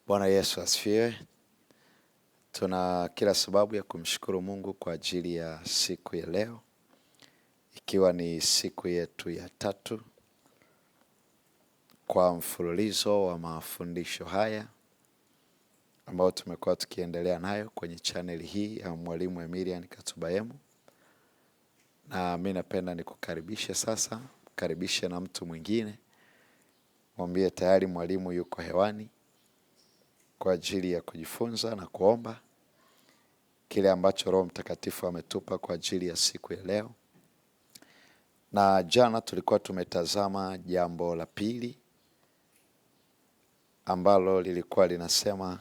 Bwana Yesu asifiwe. Tuna kila sababu ya kumshukuru Mungu kwa ajili ya siku ya leo. Ikiwa ni siku yetu ya 3 kwa mfululizo wa mafundisho haya ambao tumekuwa tukiendelea nayo kwenye channel hii ya Mwalimu Emilian Katubayemu. Na mimi napenda nikukaribishe sasa, karibishe na mtu mwingine. Mwambie tayari mwalimu yuko hewani kwa ajili ya kujifunza na kuomba kile ambacho Roho Mtakatifu ametupa kwa ajili ya siku ya leo. Na jana tulikuwa tumetazama jambo la pili ambalo lilikuwa linasema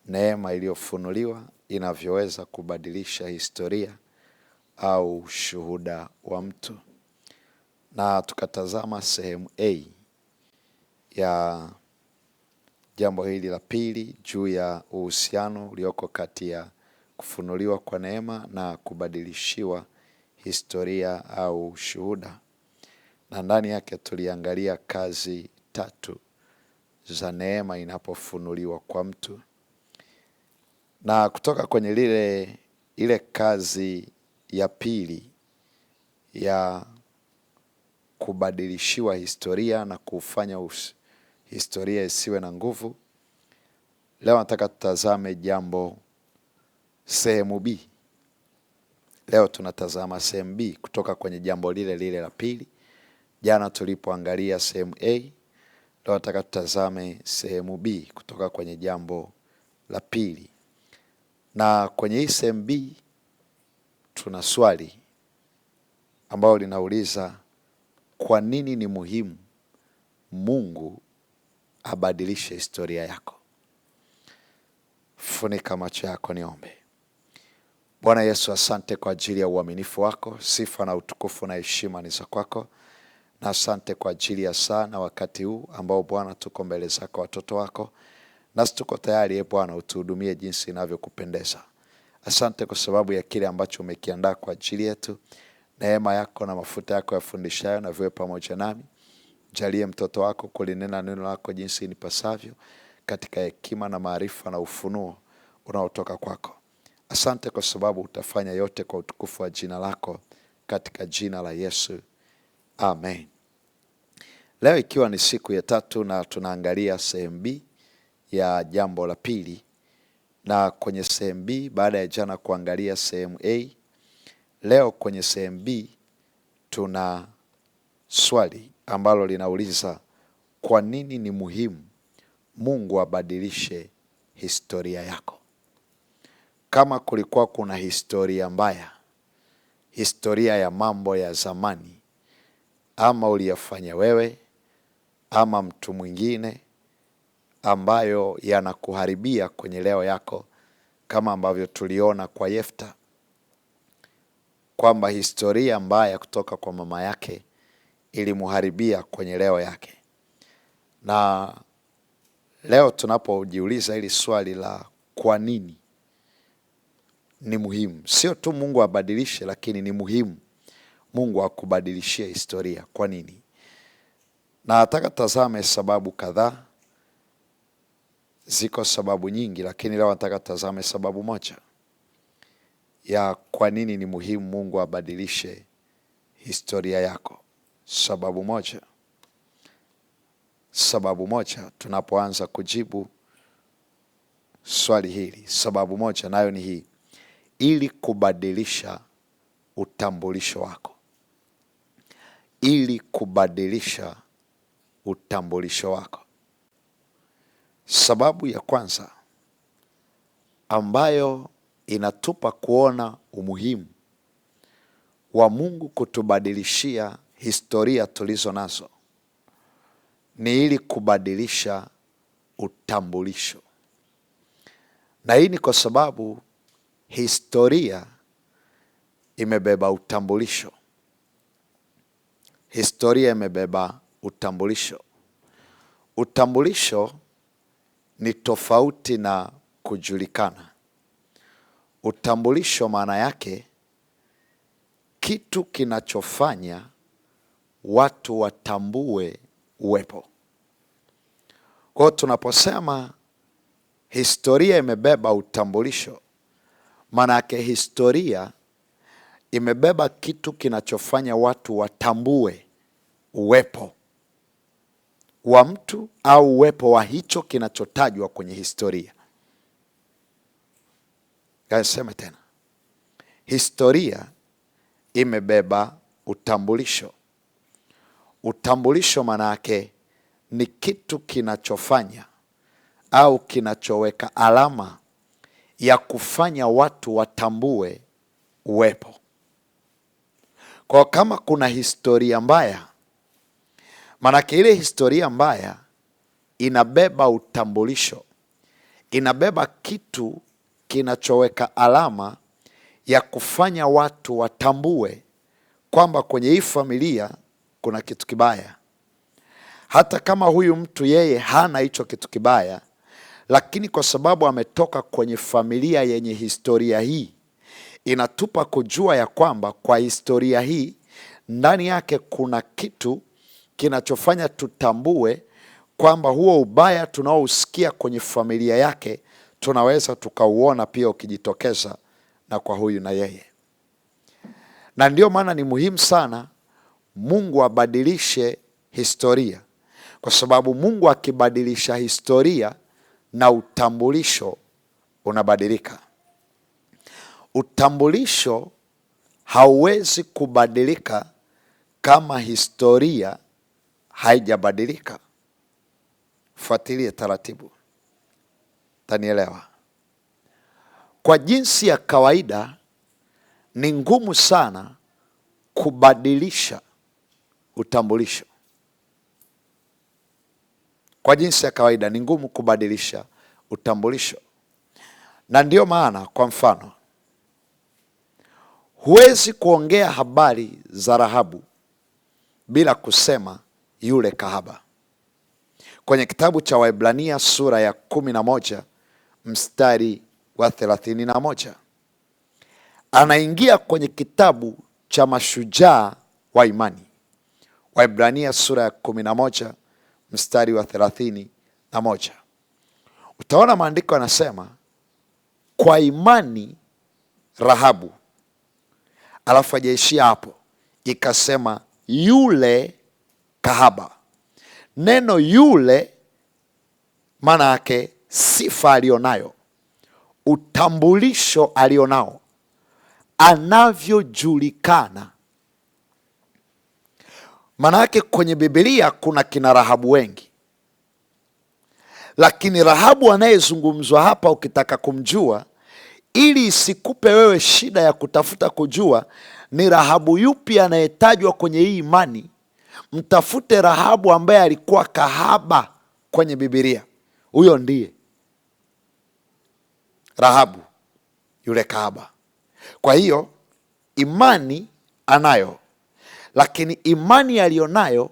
neema iliyofunuliwa inavyoweza kubadilisha historia au ushuhuda wa mtu. Na tukatazama sehemu A ya jambo hili la pili juu ya uhusiano ulioko kati ya kufunuliwa kwa neema na kubadilishiwa historia au ushuhuda. Na ndani yake tuliangalia kazi 3 za neema inapofunuliwa kwa mtu. Na kutoka kwenye ile kazi ya pili ya kubadilishiwa historia na kufanya historia isiwe na nguvu, leo nataka tutazame jambo sehemu B. Leo tunatazama sehemu B kutoka kwenye jambo lile la pili. Jana tulipoangalia sehemu A, leo nataka tutazame sehemu B kutoka kwenye jambo la pili. Na kwenye hii sehemu B tuna swali ambalo linauliza kwa nini ni muhimu Mungu abadilishe historia yako. Funika macho yako niombe. Bwana Yesu, asante kwa ajili ya uaminifu wako. Sifa na utukufu na heshima ni za kwako. Na asante kwa ajili ya saa na wakati huu ambao Bwana tuko mbele zako watoto wako. Nasi tuko tayari Bwana utuhudumie jinsi inavyokupendeza. Asante kwa sababu ya kile ambacho umekiandaa kwa ajili yetu. Neema yako na mafuta yako yafundishayo na viwe pamoja nami. Jalie mtoto wako kulinena neno lako jinsi inipasavyo katika hekima na maarifa na ufunuo unaotoka kwako. Asante kwa sababu utafanya yote kwa utukufu wa jina lako katika jina la Yesu. Amen. Leo ikiwa ni siku ya 3 na tunaangalia sehemu B ya jambo la pili. Na kwenye sehemu B baada ya jana kuangalia sehemu A, leo kwenye sehemu B tuna swali ambalo linauliza kwa nini ni muhimu Mungu abadilishe historia yako. Kama kulikuwa kuna historia mbaya, historia ya mambo ya zamani, ama uliyafanya wewe, ama mtu mwingine, ambayo yanakuharibia kwenye leo yako, kama ambavyo tuliona kwa Yefta, kwamba historia mbaya kutoka kwa mama yake ilimuharibia kwenye leo yake. Na leo tunapojiuliza hili swali la kwa nini ni muhimu, sio tu Mungu abadilishe, lakini ni muhimu Mungu akubadilishie historia. Kwa nini? Na nataka tazame sababu kadhaa. Ziko sababu nyingi, lakini leo nataka tazame sababu moja ya kwa nini ni muhimu Mungu abadilishe historia yako. Sababu moja tunapoanza kujibu swali hili. Sababu moja nayo ni hii: ili kubadilisha utambulisho wako. Ili kubadilisha utambulisho wako. Sababu ya kwanza ambayo inatupa kuona umuhimu wa Mungu kutubadilishia historia tulizo nazo ni ili kubadilisha utambulisho. Na hii ni kwa sababu historia imebeba utambulisho. Historia imebeba utambulisho. Utambulisho ni tofauti na kujulikana. Utambulisho maana yake kitu kinachofanya watu watambue uwepo. Kwa hiyo tunaposema historia imebeba utambulisho. Maana yake historia imebeba kitu kinachofanya watu watambue uwepo wa mtu au uwepo wa hicho kinachotajwa kwenye historia. Sema tena. Historia imebeba utambulisho. Utambulisho maana yake ni kitu kinachofanya au kinachoweka alama ya kufanya watu watambue uwepo. Kwa kama kuna historia mbaya, maanake ile historia mbaya inabeba utambulisho, inabeba kitu kinachoweka alama ya kufanya watu watambue kwamba kwenye hii familia kuna kitu kibaya. Hata kama huyu mtu yeye hana hicho kitu kibaya, lakini kwa sababu ametoka kwenye familia yenye historia hii, inatupa kujua ya kwamba kwa historia hii ndani yake kuna kitu kinachofanya tutambue kwamba huo ubaya tunaousikia kwenye familia yake tunaweza tukauona pia ukijitokeza na kwa huyu na yeye. Na ndio maana ni muhimu sana Mungu abadilishe historia, kwa sababu Mungu akibadilisha historia na utambulisho unabadilika. Utambulisho hauwezi kubadilika kama historia haijabadilika. Fuatilie taratibu, tanielewa. Kwa jinsi ya kawaida ni ngumu sana kubadilisha utambulisho. Kwa jinsi ya kawaida ni ngumu kubadilisha utambulisho. Na ndio maana kwa mfano, huwezi kuongea habari za Rahabu bila kusema yule kahaba. Kwenye kitabu cha Waebrania sura ya 11 mstari wa 31. Anaingia kwenye kitabu cha mashujaa wa imani. Waebrania sura ya 11 mstari wa 31. Utaona maandiko yanasema kwa imani Rahabu, alafu hajaishia hapo, ikasema yule kahaba. Neno yule maana yake sifa alionayo, utambulisho alionao, anavyojulikana. Maana yake kwenye Biblia kuna kina Rahabu wengi, lakini Rahabu anayezungumzwa hapa ukitaka kumjua, ili isikupe wewe shida ya kutafuta kujua ni Rahabu yupi anayetajwa kwenye hii imani, mtafute Rahabu ambaye alikuwa kahaba kwenye Biblia. Huyo ndiye Rahabu, yule kahaba. Kwa hiyo imani anayo, lakini imani aliyonayo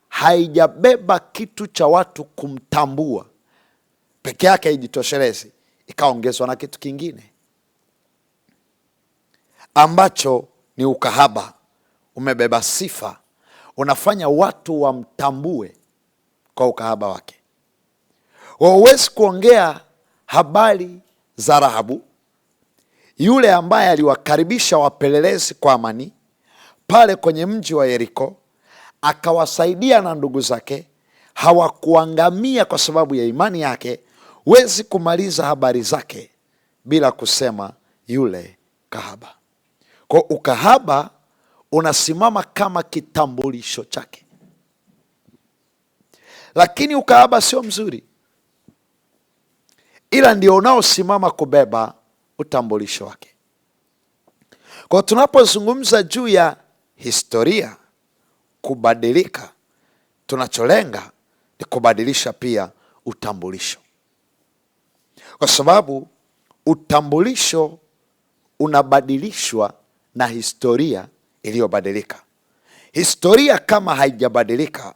haijabeba kitu cha watu kumtambua peke yake, haijitoshelezi, ikaongezwa na kitu kingine ambacho ni ukahaba. Umebeba sifa, unafanya watu wamtambue kwa ukahaba wake. Huwezi kuongea habari za Rahabu, yule ambaye aliwakaribisha wapelelezi kwa amani pale kwenye mji wa Yeriko, akawasaidia na ndugu zake, hawakuangamia kwa sababu ya imani yake. Huwezi kumaliza habari zake bila kusema yule kahaba. Kwa ukahaba unasimama kama kitambulisho chake, lakini ukahaba sio mzuri, ila ndio unaosimama kubeba utambulisho wake. Kwa tunapozungumza juu ya historia kubadilika, tunacholenga ni kubadilisha pia utambulisho, kwa sababu utambulisho unabadilishwa na historia iliyobadilika. Historia kama haijabadilika,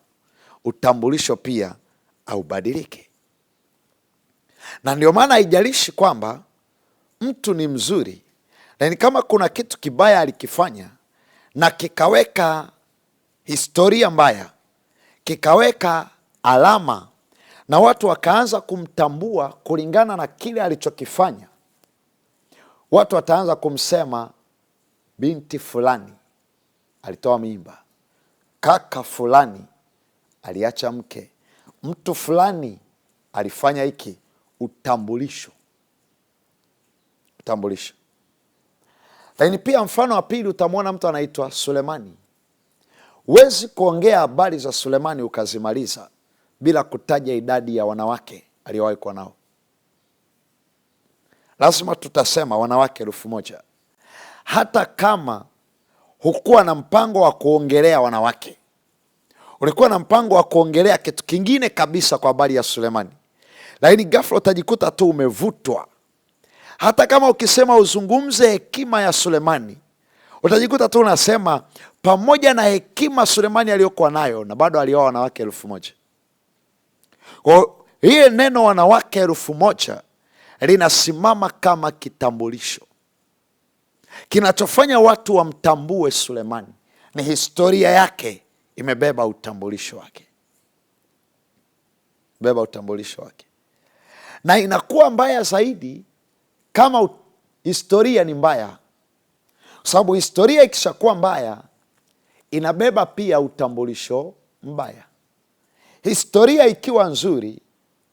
utambulisho pia haubadiliki. Na ndio maana haijalishi kwamba mtu ni mzuri, lakini kama kuna kitu kibaya alikifanya na kikaweka historia mbaya, kikaweka alama na watu wakaanza kumtambua kulingana na kile alichokifanya. Watu wataanza kumsema binti fulani alitoa mimba, kaka fulani aliacha mke, mtu fulani alifanya hiki. Utambulisho. Lakini pia mfano wa pili, utamwona mtu anaitwa Sulemani. Huwezi kuongea habari za Sulemani ukazimaliza bila kutaja idadi ya wanawake aliyowahi kuwa nao. Lazima tutasema wanawake 1000. Hata kama hukuwa na mpango wa kuongelea wanawake, ulikuwa na mpango wa kuongelea kitu kingine kabisa kwa habari ya Sulemani, lakini ghafla utajikuta tu umevutwa. Hata kama ukisema uzungumze hekima ya Sulemani, utajikuta tu unasema pamoja na hekima Sulemani aliyokuwa nayo, na bado alioa wanawake 1000. Kwa hiyo neno wanawake 1000 linasimama kama kitambulisho. Kinachofanya watu wamtambue Sulemani ni historia yake imebeba utambulisho wake. Na inakuwa mbaya zaidi kama historia ni mbaya, kwa sababu historia ikishakuwa mbaya inabeba pia utambulisho mbaya. Historia ikiwa nzuri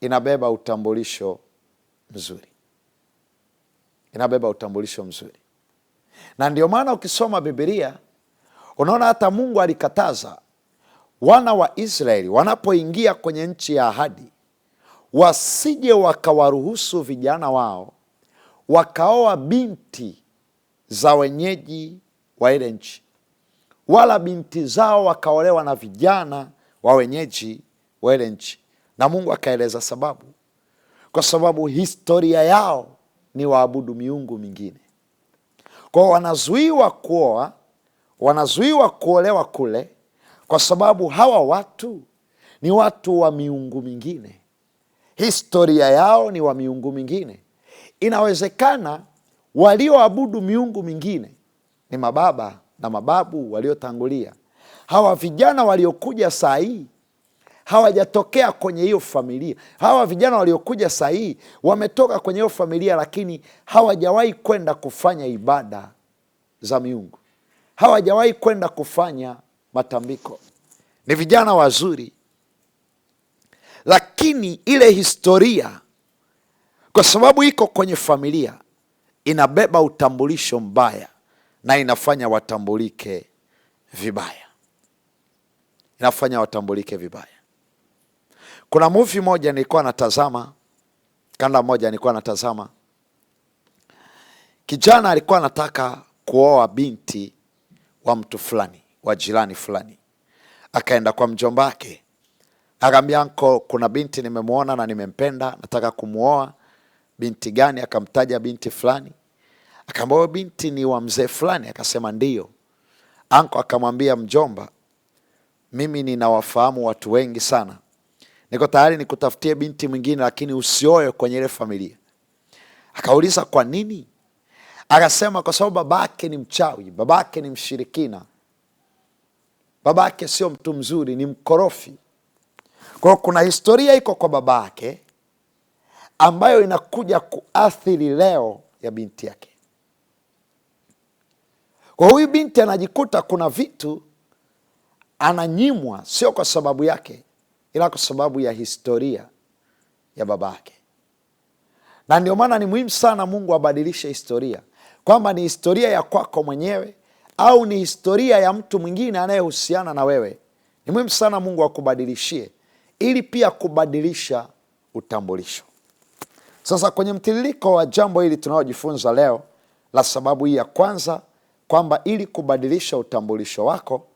inabeba utambulisho mzuri. Na ndio maana ukisoma Biblia unaona hata Mungu alikataza wana wa Israeli wanapoingia kwenye nchi ya ahadi wasije wakawaruhusu vijana wao wakaoa binti za wenyeji wa ile nchi, wala binti zao wakaolewa na vijana wa wenyeji wa ile nchi. Na Mungu akaeleza sababu, kwa sababu historia yao ni waabudu miungu mingine. Kwa wanazuiwa kuoa, wanazuiwa kuolewa kule, kwa sababu hawa watu ni watu wa miungu mingine. Historia yao ni wa miungu mingine. Inawezekana walioabudu miungu mingine ni mababa na mababu waliotangulia. Hawa vijana waliokuja saa hii hawajatokea kwenye hiyo familia. Hawa vijana waliokuja saa hii wametoka kwenye hiyo familia, lakini hawajawahi kwenda kufanya ibada za miungu, hawajawahi kwenda kufanya matambiko. Ni vijana wazuri, lakini ile historia, kwa sababu iko kwenye familia, inabeba utambulisho mbaya na inafanya watambulike vibaya. Kuna movie moja nilikuwa natazama, kanda moja nilikuwa natazama. Kijana alikuwa anataka kuoa binti wa mtu fulani, wa jirani fulani. Akaenda kwa mjomba wake, akamwambia, "Anko, kuna binti nimemuona na nimempenda, nataka kumuoa." "Binti gani?" Akamtaja binti fulani. Akamwambia, "Binti ni wa mzee fulani." Akasema, "Ndio." Anko akamwambia mjomba, "Mimi ninawafahamu watu wengi sana. Niko tayari nikutafutie binti mwingine, lakini usioe kwenye ile familia." Akauliza, "Kwa nini?" Akasema, "Kwa sababu babake ni mchawi, babake ni mshirikina, babake sio mtu mzuri, ni mkorofi." Kwa kuna historia iko kwa babake ambayo inakuja kuathiri leo ya binti yake. Kwa huyu binti anajikuta kuna vitu ananyimwa, sio kwa sababu yake, ila kwa sababu ya historia ya babake. Na ndio maana ni muhimu sana Mungu abadilishe historia, kwamba ni historia ya kwako mwenyewe au ni historia ya mtu mwingine anayehusiana na wewe. Ni muhimu sana Mungu akubadilishie, ili pia kubadilisha utambulisho. Sasa kwenye mtiririko wa jambo hili tunaojifunza leo la sababu hii ya kwanza, kwamba ili kubadilisha utambulisho wako,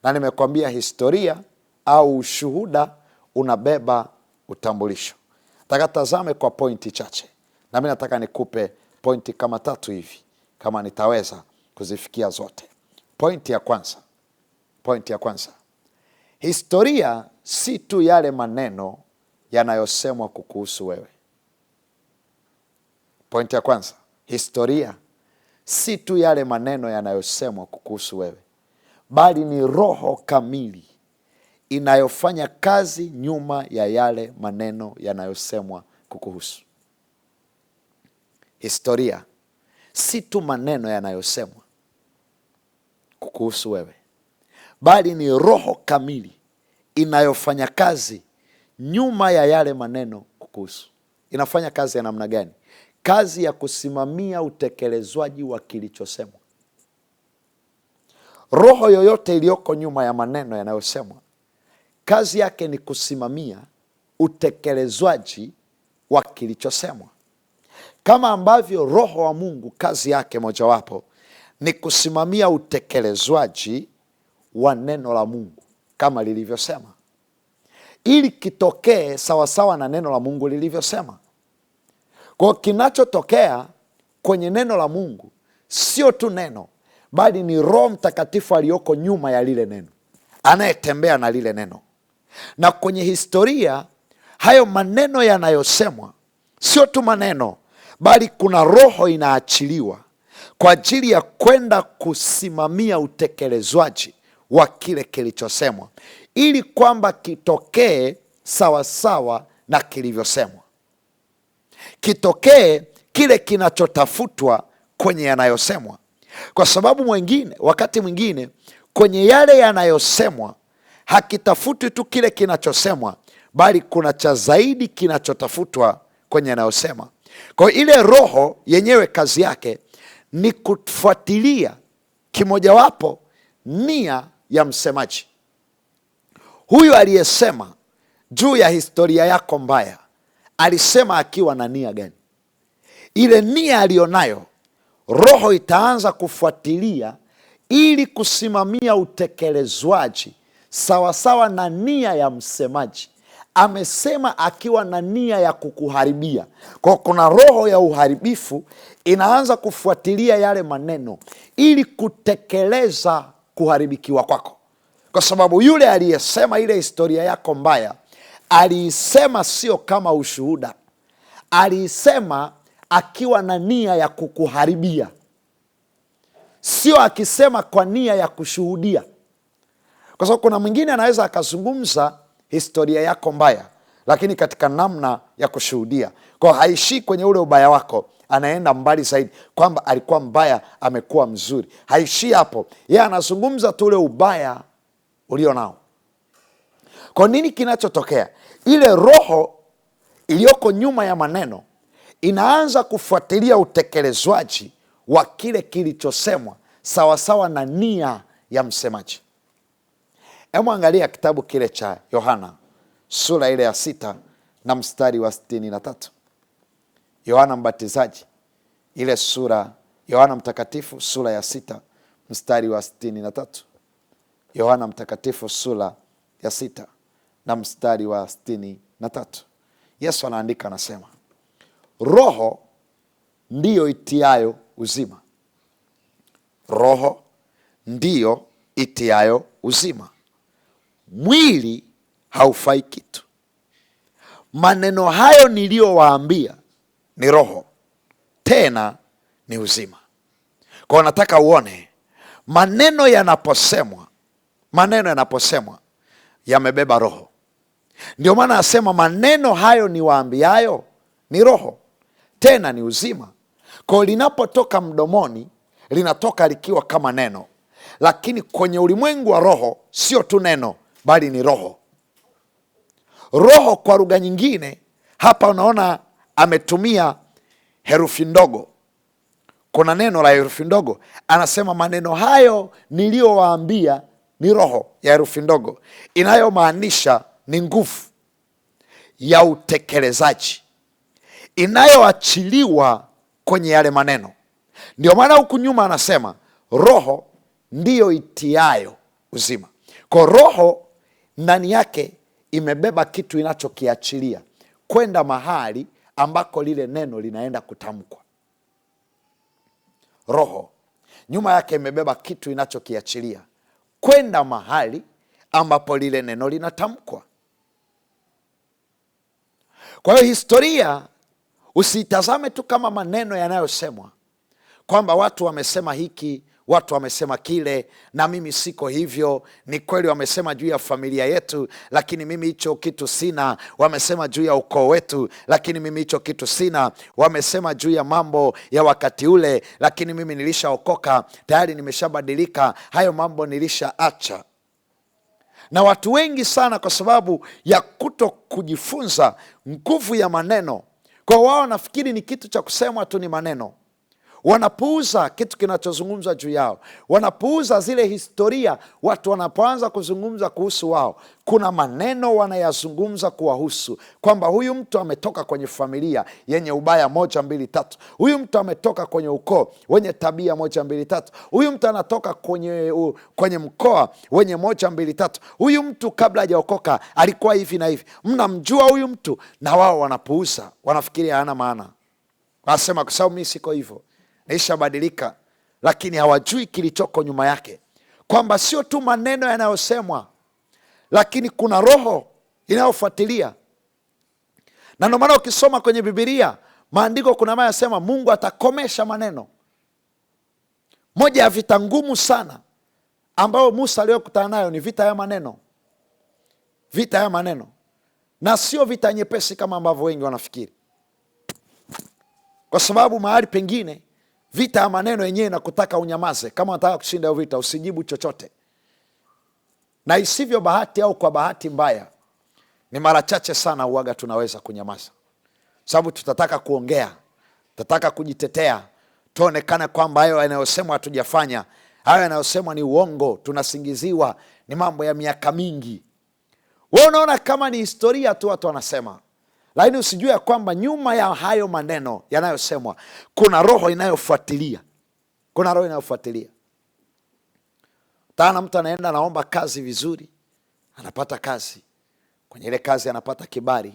na nimekwambia historia au ushuhuda unabeba utambulisho. Nataka tazame kwa pointi chache, na mimi nataka nikupe pointi kama 3 hivi, kama nitaweza kuzifikia zote. Pointi ya kwanza. Historia si tu yale maneno yanayosemwa kukuhusu wewe. Pointi ya kwanza. Historia si tu yale maneno yanayosemwa kukuhusu wewe, bali ni roho kamili inayofanya kazi nyuma ya yale maneno yanayosemwa kukuhusu. Historia si tu maneno yanayosemwa kukuhusu wewe, bali ni roho kamili inayofanya kazi nyuma ya yale maneno kukuhusu. Inafanya kazi ya namna gani? Kazi ya kusimamia utekelezwaji wa kilichosemwa. Roho yoyote iliyoko nyuma ya maneno yanayosemwa, kazi yake ni kusimamia utekelezwaji wa kilichosemwa. Kama ambavyo Roho wa Mungu kazi yake mojawapo ni kusimamia utekelezwaji wa neno la Mungu kama lilivyosema, ili kitokee sawasawa na neno la Mungu lilivyosema. Kwa kinachotokea kwenye neno la Mungu sio tu neno, bali ni Roho Mtakatifu aliyoko nyuma ya lile neno, anayetembea na lile neno. Na kwenye historia, hayo maneno yanayosemwa sio tu maneno, bali kuna roho inaachiliwa kwa ajili ya kwenda kusimamia utekelezwaji wa kile kilichosemwa, ili kwamba kitokee sawasawa na kilivyosemwa, kitokee kile kinachotafutwa kwenye yanayosemwa. Kwa sababu wakati mwingine kwenye yale yanayosemwa hakitafutwi tu kile kinachosemwa, bali kuna cha zaidi kinachotafutwa kwenye yanayosema. Kwa hiyo ile roho yenyewe kazi yake ni kufuatilia kimojawapo nia ya msemaji. Huyu aliyesema juu ya historia yako mbaya, alisema akiwa na nia gani? Ile nia aliyonayo, roho itaanza kufuatilia ili kusimamia utekelezwaji sawasawa na nia ya msemaji. Amesema akiwa na nia ya kukuharibia. Kwa kuna roho ya uharibifu inaanza kufuatilia yale maneno ili kutekeleza kuharibikiwa kwako. Kwa sababu yule aliyesema ile historia yako mbaya, aliisema sio kama ushuhuda, aliisema akiwa na nia ya kukuharibia, sio akisema kwa nia ya kushuhudia. Kwa sababu kuna mwingine anaweza akazungumza historia yako mbaya, lakini katika namna ya kushuhudia. Kwa haishii kwenye ule ubaya wako, anaenda mbali zaidi kwamba alikuwa mbaya amekuwa mzuri. Haishii hapo, yeye anazungumza tu ule ubaya ulio nao. Kwa nini kinachotokea? Ile roho iliyoko nyuma ya maneno inaanza kufuatilia utekelezwaji wa kile kilichosemwa sawasawa na nia ya msemaji. Hebu angalia kitabu kile cha Yohana sura ile ya 6 na mstari wa 63. Yohana Mbatizaji, ile sura, Yohana Mtakatifu sura ya 6 mstari wa 63. Yohana Mtakatifu sura ya 6 na mstari wa 63. Yesu anaandika, anasema, roho ndiyo itiayo uzima. Roho ndiyo itiayo uzima, mwili haufai kitu. Maneno hayo niliyowaambia ni roho, tena ni uzima. Kwa nataka uone maneno yanaposemwa yamebeba roho. Ndio maana asema maneno hayo niwaambiayo ni roho, tena ni uzima. Kwa linapotoka mdomoni, linatoka likiwa kama neno, lakini kwenye ulimwengu wa roho sio tu neno, bali ni roho. Roho kwa lugha nyingine, hapa unaona ametumia herufi ndogo. Kuna neno la herufi ndogo, anasema maneno hayo niliyowaambia ni roho ya herufi ndogo, inayomaanisha ni nguvu ya utekelezaji inayoachiliwa kwenye yale maneno. Ndio maana huku nyuma anasema roho ndiyo itiayo uzima. Kwa roho ndani yake imebeba kitu inachokiachilia kwenda mahali ambako lile neno linaenda kutamkwa. Roho nyuma yake imebeba kitu inachokiachilia kwenda mahali ambapo lile neno linatamkwa. Kwa hiyo historia usitazame tu kama maneno yanayosemwa, kwamba watu wamesema hiki, watu wamesema kile na mimi siko hivyo. Ni kweli wamesema juu ya familia yetu, lakini mimi hicho kitu sina. Wamesema juu ya ukoo wetu, lakini mimi hicho kitu sina. Wamesema juu ya mambo ya wakati ule, lakini mimi nilishaokoka tayari, nimeshabadilika, hayo mambo nilishaacha. Na watu wengi sana, kwa sababu ya kuto kujifunza nguvu ya maneno, kwa wao nafikiri ni kitu cha kusemwa tu, ni maneno. Wanapuuza kitu kinachozungumzwa juu yao, wanapuuza zile historia. Watu wanapoanza kuzungumza kuhusu wao, kuna maneno wanayazungumza kuwahusu, kwamba huyu mtu ametoka kwenye familia yenye ubaya 1 2 3, huyu mtu ametoka kwenye ukoo wenye tabia 1 2 3, huyu mtu anatoka kwenye mkoa wenye 1 2 3, huyu mtu kabla hajaokoka alikuwa hivi na hivi. Mnamjua huyu mtu, na wao wanapuuza, wanafikiria hana maana. Wanasema kwa sababu mimi siko hivyo, nishabadilika. Lakini hawajui kilichoko nyuma yake, kwamba sio tu maneno yanayosemwa, lakini kuna roho inayofuatilia. Na ndio maana ukisoma kwenye Biblia maandiko, kuna maana yasema Mungu atakomesha maneno. Moja ya vita ngumu sana ambayo Musa aliyokutana nayo ni vita ya maneno. Vita ya maneno, na sio vita nyepesi kama ambavyo wengi wanafikiri, kwa sababu mahali pengine vita ya maneno yenyewe inakutaka unyamaze. Kama unataka kushinda hiyo vita, usijibu chochote. Na isivyo bahati au kwa bahati mbaya, ni mara chache sana uwaga tunaweza kunyamaza, sababu tutataka kuongea, tutataka kujitetea, tuonekane kwamba hayo yanayosemwa hatujafanya, hayo yanayosemwa ni uongo, tunasingiziwa, ni mambo ya miaka mingi. Wewe unaona kama ni historia tu watu wanasema, lakini usijue ya kwamba nyuma ya hayo maneno yanayosemwa kuna roho inayofuatilia. Kuna roho inayofuatilia. Tana mtu anaenda anaomba kazi vizuri, anapata kazi. Kwenye ile kazi anapata kibali.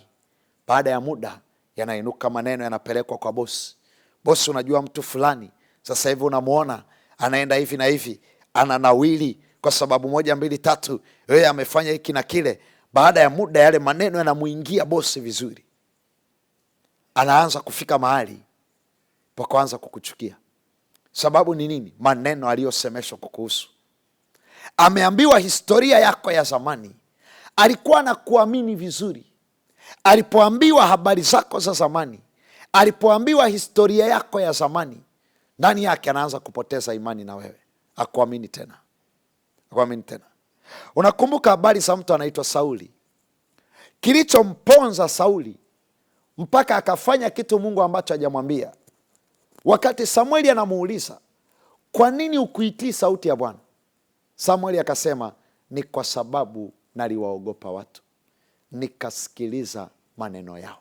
Baada ya muda yanainuka maneno, yanapelekwa kwa bosi. Bosi, unajua mtu fulani sasa hivi unamuona anaenda hivi na hivi, ananawili kwa sababu 1 2 3, yeye amefanya hiki na kile. Baada ya muda yale maneno yanamuingia bosi vizuri, anaanza kufika mahali pa kuanza kukuchukia. Sababu ni nini? Maneno aliyosemeshwa kukuhusu. Ameambiwa historia yako ya zamani, alikuwa na kuamini vizuri. Alipoambiwa habari zako za zamani, alipoambiwa historia yako ya zamani, ndani yake anaanza kupoteza imani na wewe, akuamini tena, akuamini tena. Unakumbuka habari za mtu anaitwa Sauli? Kilichomponza Sauli mpaka akafanya kitu Mungu ambacho hajamwambia. Wakati Samueli anamuuliza, kwa nini ukuitii sauti ya Bwana? Samueli akasema, ni kwa sababu naliwaogopa watu, nikasikiliza maneno yao.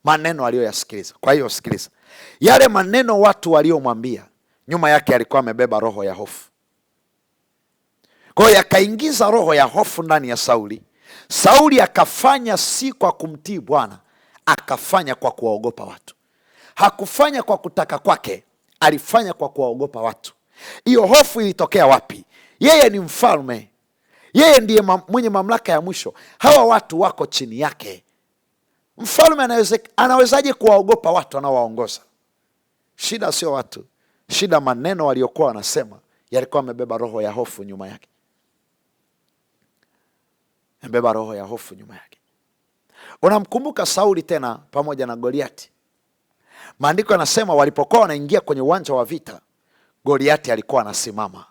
Maneno aliyoyasikiliza. Kwa hiyo sikiliza, yale maneno watu waliomwambia, nyuma yake alikuwa amebeba roho ya hofu. Kwa hiyo akaingiza roho ya hofu ndani ya Sauli. Sauli akafanya si kwa kumtii Bwana, akafanya kwa kuwaogopa watu. Hakufanya kwa kutaka kwake, alifanya kwa kuwaogopa watu. Hiyo hofu ilitokea wapi? Yeye ni mfalme, yeye ndiye mwenye mamlaka ya mwisho. Hawa watu wako chini yake. Mfalme anawezaje kuwaogopa watu anaowaongoza? Shida sio watu, shida maneno waliokuwa wanasema yalikuwa amebeba roho ya hofu nyuma yake. Amebeba roho ya hofu nyuma yake. Unamkumbuka Sauli tena pamoja na Goliati. Maandiko yanasema walipokuwa wanaingia kwenye uwanja wa vita, Goliati alikuwa anasimama.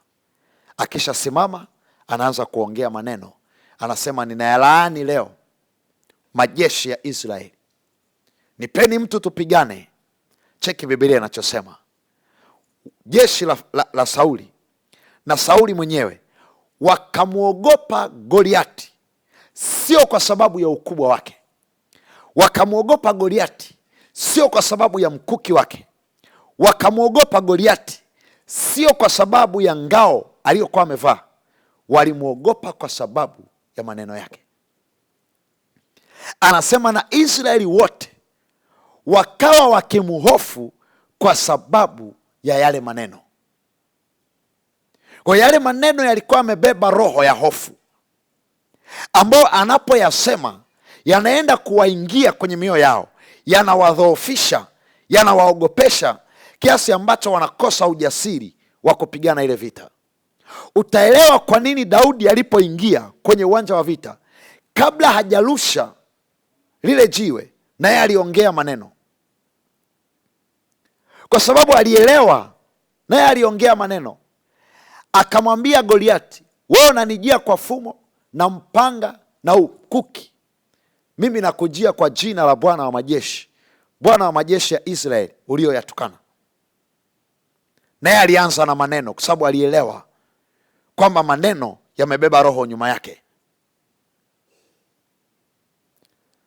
Akisha simama, anaanza kuongea maneno. Anasema, ninayalaani leo majeshi ya Israeli, nipeni mtu tupigane. Cheki Biblia inachosema. Jeshi la Sauli na Sauli mwenyewe wakamuogopa Goliati, sio kwa sababu ya ukubwa wake. Wakamuogopa Goliati sio kwa sababu ya mkuki wake. Wakamuogopa Goliati sio kwa sababu ya ngao aliyokuwa amevaa. Walimuogopa kwa sababu ya maneno yake. Anasema na Israeli wote wakawa wakimuhofu kwa sababu ya yale maneno. Kwa yale maneno yalikuwa yamebeba roho ya hofu, ambao anapoyasema yanaenda kuwaingia kwenye mioyo yao, yanawadhoofisha, yanawaogopesha kiasi ambacho wanakosa ujasiri wa kupigana ile vita. Utaelewa kwa nini Daudi alipoingia kwenye uwanja wa vita, kabla hajarusha lile jiwe, naye aliongea maneno, kwa sababu alielewa, naye aliongea maneno. Akamwambia Goliati, wewe unanijia kwa fumo na mpanga na ukuki, mimi nakujia kwa jina la Bwana wa majeshi, Bwana wa majeshi ya Israeli ulioyatukana. Naye alianza na maneno, kwa sababu alielewa kwamba maneno yamebeba roho nyuma yake.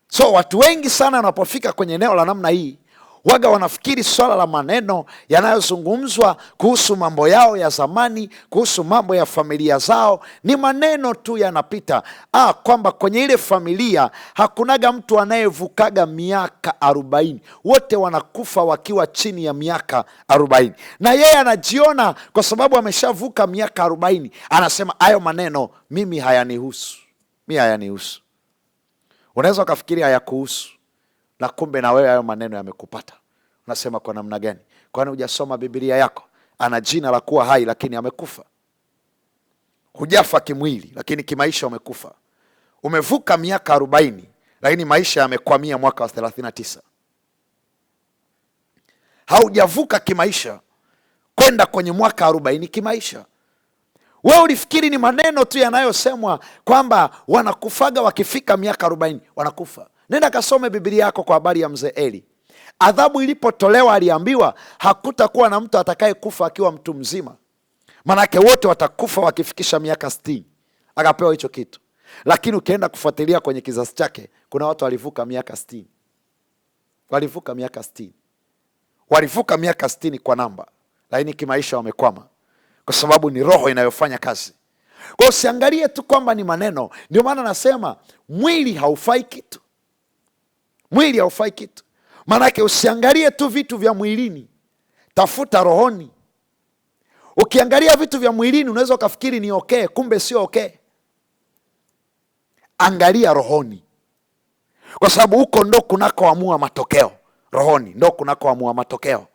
So watu wengi sana wanapofika kwenye eneo la namna hii, waga wanafikiri swala la maneno yanayozungumzwa kuhusu mambo yao ya zamani, kuhusu mambo ya familia zao, ni maneno tu yanapita. Kwamba kwenye ile familia hakunaga mtu anayevukaga miaka 40. Wote wanakufa wakiwa chini ya miaka 40. Na yeye anajiona kwa sababu ameshavuka miaka 40, anasema hayo maneno mimi hayanihusu. Mimi hayanihusu. Unaweza ukafikiri hayakuhusu, na kumbe na wewe hayo maneno yamekupata. Unasema kwa namna gani? Kwani hujasoma Biblia yako? Ana jina la kuwa hai lakini amekufa. Hujafa kimwili lakini kimaisha umekufa. Umevuka miaka 40 lakini maisha yamekwamia mwaka wa 39. Haujavuka kimaisha kwenda kwenye mwaka 40 kimaisha. Wewe ulifikiri ni maneno tu yanayosemwa kwamba wanakufaga wakifika miaka 40 wanakufa. Nenda kasome Biblia yako kwa habari ya mzee Eli. Adhabu ilipotolewa aliambiwa hakutakuwa na mtu atakaye kufa akiwa mtu mzima, manake wote watakufa wakifikisha miaka 60. Akapewa hicho kitu. Lakini ukienda kufuatilia kwenye kizazi chake, kuna watu walivuka miaka 60. Walivuka miaka 60. Walivuka miaka 60 kwa namba, lakini kimaisha wamekwama, kwa sababu ni roho inayofanya kazi. Kwa usiangalie tu kwamba ni maneno. Ndio maana nasema mwili haufai kitu. Mwili haufai kitu. Manake usiangalie tu vitu vya mwilini, tafuta rohoni. Ukiangalia vitu vya mwilini unaweza ukafikiri ni okay, kumbe sio okay. Angalia rohoni, kwa sababu huko ndo kunakoamua matokeo. Rohoni ndo kunakoamua matokeo.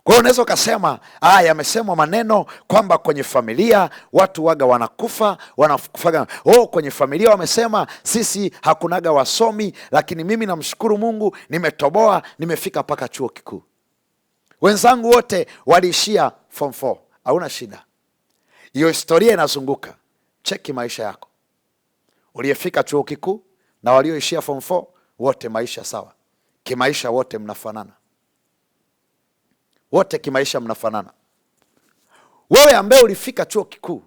Kwa hiyo unaweza ukasema yamesemwa maneno kwamba kwenye familia watu waga wanakufa, wanakufaga. Kwenye familia wamesema sisi hakunaga wasomi, lakini mimi namshukuru Mungu nimetoboa, nimefika mpaka chuo kikuu. Wenzangu wote waliishia form 4. Hauna shida. Hiyo historia inazunguka. Cheki maisha yako. Uliyefika chuo kikuu na walioishia form 4 wote maisha sawa. Kimaisha wote mnafanana. Wote kimaisha mnafanana. Wewe ambaye ulifika chuo kikuu,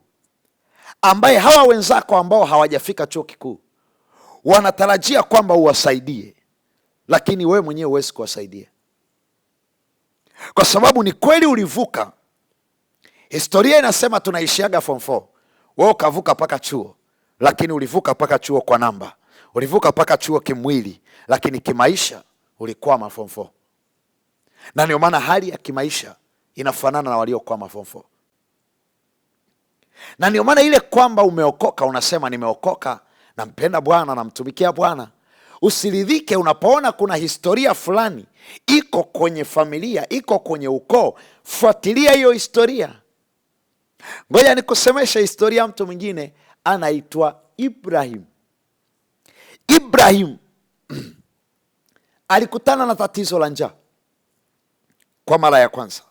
ambaye hawa wenzako ambao hawajafika chuo kikuu wanatarajia kwamba uwasaidie, lakini wewe mwenyewe huwezi kuwasaidia, kwa sababu ni kweli ulivuka. Historia inasema tunaishiaga form 4. Wewe ukavuka paka chuo, lakini ulivuka paka chuo kwa namba. Ulivuka paka chuo kimwili, lakini kimaisha ulikwama form 4. Na ndio maana hali ya kimaisha inafanana na waliokwama form 4. Na ndio maana ile kwamba umeokoka unasema nimeokoka, nampenda Bwana, namtumikia Bwana. Usiridhike unapoona kuna historia fulani iko kwenye familia, iko kwenye ukoo. Fuatilia hiyo historia. Ngoja nikusemesha historia ya mtu mwingine, anaitwa Ibrahim. Ibrahim alikutana na tatizo la njaa kwa mara ya kwanza.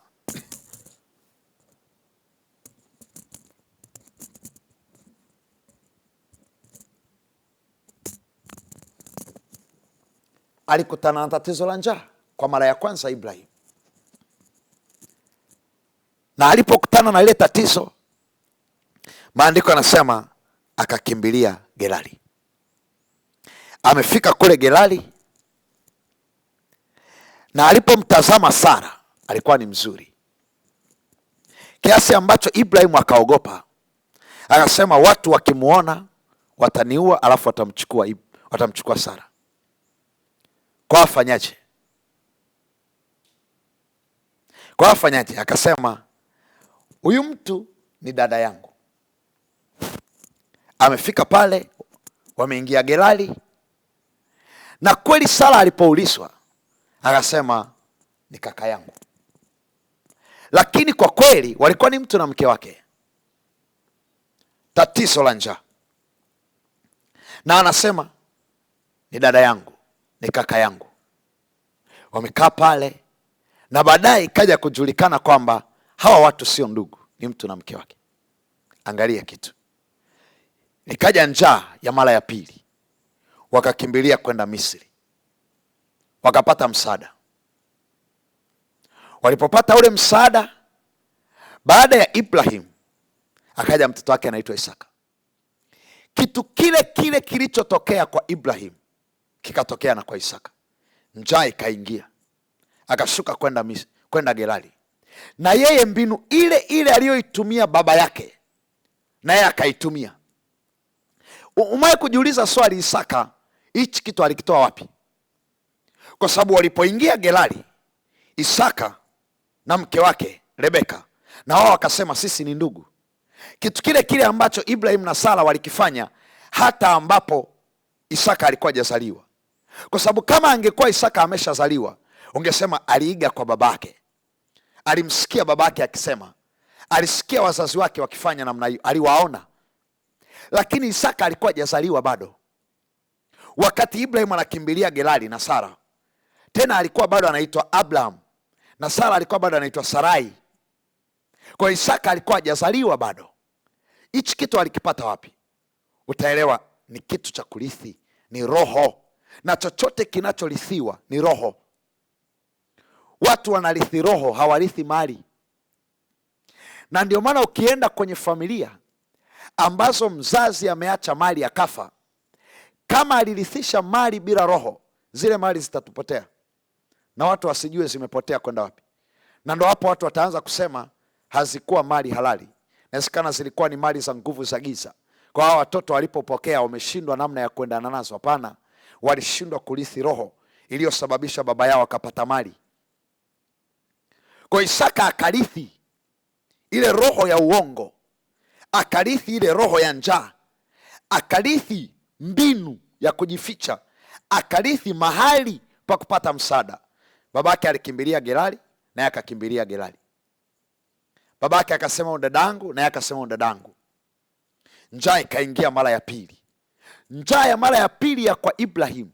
Alikutana na tatizo la njaa kwa mara ya kwanza Ibrahim. Na alipokutana na ile tatizo, maandiko yanasema akakimbilia Gerari. Amefika kule Gerari, na alipomtazama Sara alikuwa ni mzuri kiasi ambacho Ibrahim akaogopa. Akasema watu wakimuona wataniua, alafu watamchukua Sara. Kwa afanyaje? Akasema huyu mtu ni dada yangu. Amefika pale, wameingia Gerari, na kweli Sara alipoulizwa akasema ni kaka yangu. Lakini kwa kweli walikuwa ni mtu na mke wake, tatizo la njaa, na anasema ni dada yangu, ni kaka yangu. Wamekaa pale, na baadaye ikaja kujulikana kwamba hawa watu sio ndugu, ni mtu na mke wake. Angalia kitu, nikaja njaa ya mara ya pili, wakakimbilia kwenda Misri, wakapata msaada. Walipopata ule msaada, baada ya Ibrahim akaja mtoto wake anaitwa Isaka. Kitu kile kile kilichotokea kwa Ibrahim kikatokea na kwa Isaka. Njaa ikaingia, akashuka kwenda Gerari, na yeye mbinu ile ile aliyoitumia baba yake na yeye akaitumia. Umewahi kujiuliza swali, Isaka hichi kitu alikitoa wapi? Kwa sababu walipoingia Gerari, Isaka na mke wake Rebeka, na wao wakasema sisi ni ndugu. Kitu kile kile ambacho Ibrahim na Sara walikifanya hata ambapo Isaka alikuwa hajazaliwa. Kwa sababu kama angekuwa Isaka ameshazaliwa, ungesema aliiga kwa babake, alimsikia babake akisema, alisikia wazazi wake wakifanya namna hiyo, aliwaona. Lakini Isaka alikuwa hajazaliwa bado wakati Ibrahim anakimbilia Gerari na Sara. Tena alikuwa bado anaitwa Abraham na Sara alikuwa bado anaitwa Sarai. Kwa Isaka alikuwa hajazaliwa bado. Hichi kitu alikipata wapi? Utaelewa ni kitu cha kurithi, ni roho, na chochote kinachorithiwa ni roho. Watu wanarithi roho, hawarithi mali. Na ndio maana ukienda kwenye familia ambazo mzazi ameacha mali akafa, kama alirithisha mali bila roho, zile mali zitatupotea na watu wasijue zimepotea kwenda wapi. Na ndio hapo watu wataanza kusema hazikuwa mali halali, nasikana zilikuwa ni mali za nguvu za giza. Kwa hao watoto walipopokea wameshindwa namna ya kuendana nazo. Hapana, walishindwa kurithi roho iliyosababisha baba yao akapata mali. Kwa Isaka akarithi ile roho ya uongo, akarithi ile roho ya njaa, akarithi mbinu ya kujificha, akarithi mahali pa kupata msaada. Babake alikimbilia Gerari, naye akakimbilia Gerari. Babake akasema dadangu, naye akasema dadangu. Njaa ikaingia mara ya pili. Njaa ya mara ya pili ya kwa Ibrahim,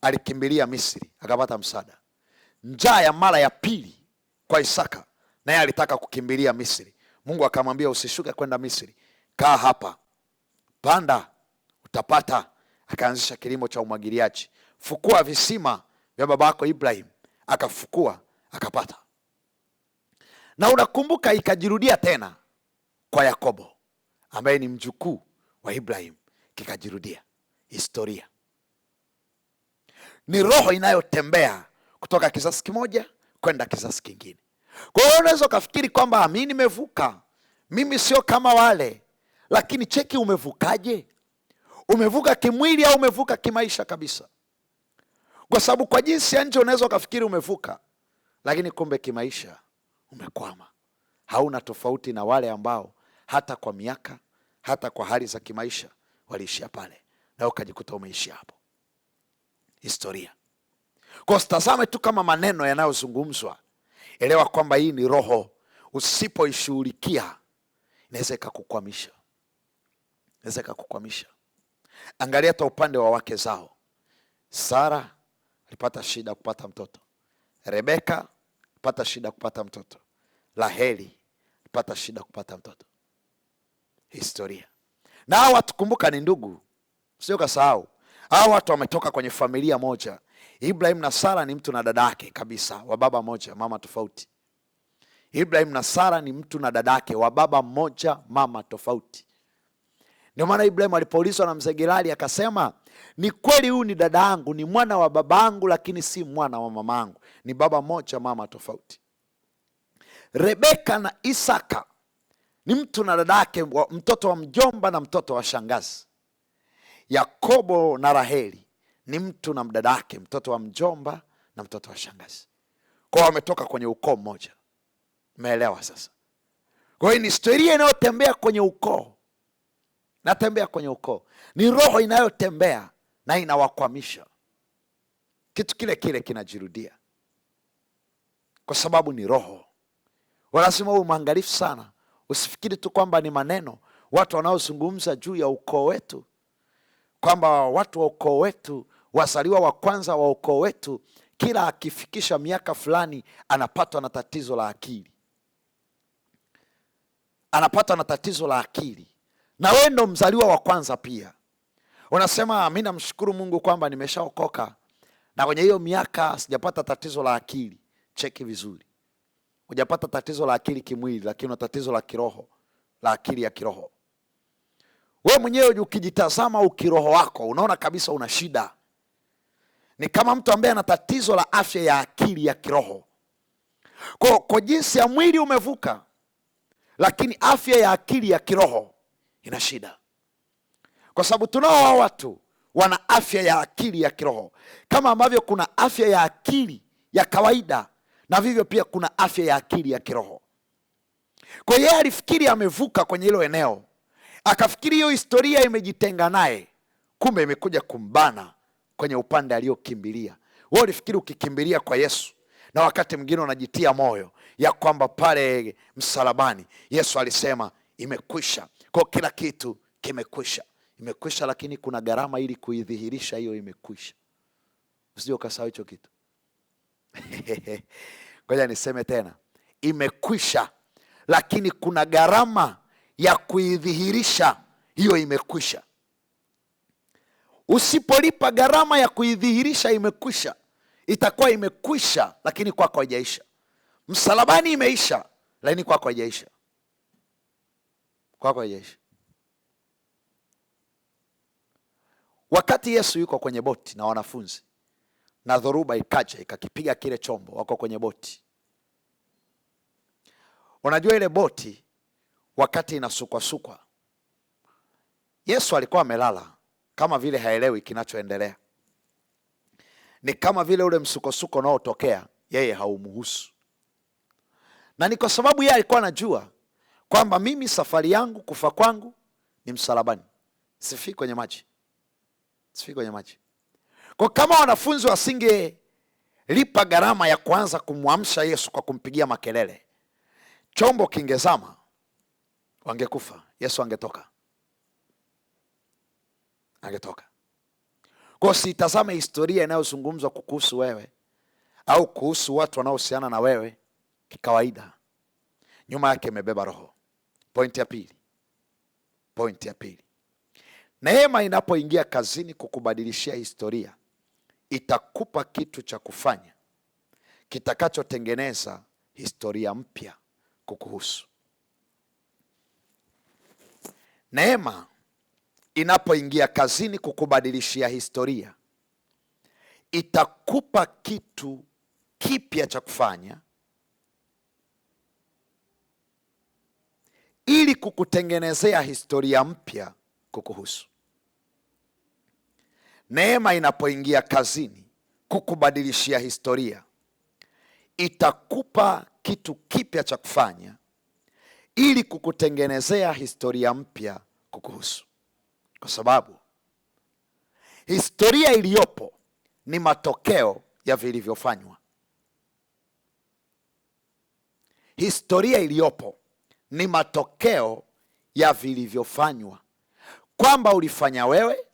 alikimbilia Misri akapata msaada. Njaa ya mara ya pili kwa Isaka, naye alitaka kukimbilia Misri. Mungu akamwambia usishuke kwenda Misri, kaa hapa, panda utapata. Akaanzisha kilimo cha umwagiliaji, fukua visima vya babako Ibrahim, akafukua akapata. Na unakumbuka ikajirudia tena kwa Yakobo ambaye ni mjukuu wa Ibrahim, kikajirudia historia. Ni roho inayotembea kutoka kizazi kimoja kwenda kizazi kingine. Kwa hiyo unaweza ukafikiri kwamba mimi nimevuka, mimi sio kama wale. Lakini cheki, umevukaje? Umevuka kimwili au umevuka kimaisha kabisa? Kwa sababu kwa jinsi ya nje unaweza ukafikiri umevuka, lakini kumbe kimaisha umekwama. Hauna tofauti na wale ambao hata kwa miaka, hata kwa hali za kimaisha waliishia pale, na ukajikuta umeishia hapo. Historia. Kwa usitazame tu kama maneno yanayozungumzwa, elewa kwamba hii ni roho. Usipoishughulikia inaweza ikakukwamisha, inaweza ikakukwamisha. Angalia hata upande wa wake zao. Sara alipata shida kupata mtoto, Rebeka alipata shida kupata mtoto, Raheli alipata shida kupata mtoto. Historia. Na hao watu kumbuka ni ndugu, sio kasahau. Hao watu wametoka kwenye familia moja. Ibrahim na Sara ni mtu na dada yake kabisa, wa baba moja mama tofauti. Ibrahim na Sara ni mtu na dada yake wa baba mmoja mama tofauti. Ndio maana Ibrahim alipoulizwa na mzee Gerari akasema, ni kweli huyu ni dada yangu, ni mwana wa babangu, lakini si mwana wa mamangu, ni baba moja mama tofauti. Rebeka na Isaka ni mtu na dada yake, mtoto wa mjomba na mtoto wa shangazi. Yakobo na Raheli ni mtu na dada yake, mtoto wa mjomba na mtoto wa shangazi. Kwa wametoka kwenye ukoo mmoja. Umeelewa sasa? Kwa hiyo ni historia inayotembea kwenye ukoo. Natembea kwenye ukoo. Ni roho inayotembea na inawakwamisha. Kitu kile kile kinajirudia. kwa sababu ni roho. Lazima uwe mwangalifu sana, usifikiri tu kwamba ni maneno watu wanaozungumza juu ya ukoo wetu, kwamba watu wa ukoo wetu, wazaliwa wa kwanza wa ukoo wetu, kila akifikisha miaka fulani anapatwa na tatizo la akili, anapatwa na tatizo la akili. Na wewe ndo mzaliwa wa kwanza pia. Unasema mimi namshukuru Mungu kwamba nimeshaokoka na kwenye hiyo miaka sijapata tatizo la akili. Cheki vizuri, hujapata tatizo la akili kimwili, lakini una tatizo la kiroho, la akili ya kiroho. Wewe mwenyewe ukijitazama ukiroho wako unaona kabisa una shida. Ni kama mtu ambaye ana tatizo la afya ya akili ya kiroho. Kwa jinsi ya mwili umevuka, lakini afya ya akili ya kiroho ina shida. Kwa sababu tunao watu wana afya ya akili ya kiroho, kama ambavyo kuna afya ya akili ya kawaida, na vivyo pia kuna afya ya akili ya kiroho. Kwa hiyo alifikiri amevuka kwenye hilo eneo, akafikiri hiyo historia imejitenga naye, kumbe imekuja kumbana kwenye upande aliokimbilia. Wewe ulifikiri ukikimbilia kwa Yesu, na wakati mwingine unajitia moyo ya kwamba pale msalabani Yesu alisema imekwisha, kwa kila kitu kimekwisha. Imekwisha, lakini kuna gharama ili kuidhihirisha hiyo imekwisha. Usije ukasahau hicho kitu. Ngoja niseme tena, imekwisha, lakini kuna gharama ya kuidhihirisha hiyo imekwisha. Usipolipa gharama ya kuidhihirisha imekwisha, itakuwa imekwisha lakini kwako haijaisha. Msalabani imeisha, lakini kwako haijaisha. Kwako haijaisha. Wakati Yesu yuko kwenye boti na wanafunzi, na dhoruba ikaja ikakipiga kile chombo, wako kwenye boti. Unajua ile boti wakati inasukwasukwa, Yesu alikuwa amelala kama vile haelewi kinachoendelea. Ni kama vile ule msukosuko unaotokea yeye haumuhusu. Na ni kwa sababu yeye alikuwa anajua kwamba mimi safari yangu, kufa kwangu ni msalabani. Sifiki kwenye maji. Sifiki kwenye maji. Kwa kama wanafunzi wasingelipa gharama ya kuanza kumwamsha Yesu kwa kumpigia makelele, chombo kingezama, wangekufa. Yesu angetoka. Angetoka. Kwa sitazame historia inayozungumzwa kuhusu wewe au kuhusu watu wanaohusiana na wewe kikawaida. Nyuma yake imebeba roho. Pointi ya pili. Pointi ya pili. Neema inapoingia kazini kukubadilishia historia, itakupa kitu cha kufanya kitakachotengeneza historia mpya kukuhusu. Neema inapoingia kazini kukubadilishia historia, itakupa kitu kipya cha kufanya ili kukutengenezea historia mpya kukuhusu. Neema inapoingia kazini kukubadilishia historia, itakupa kitu kipya cha kufanya ili kukutengenezea historia mpya kukuhusu. Kwa sababu historia iliyopo ni matokeo ya vilivyofanywa. Historia iliyopo ni matokeo ya vilivyofanywa, kwamba ulifanya wewe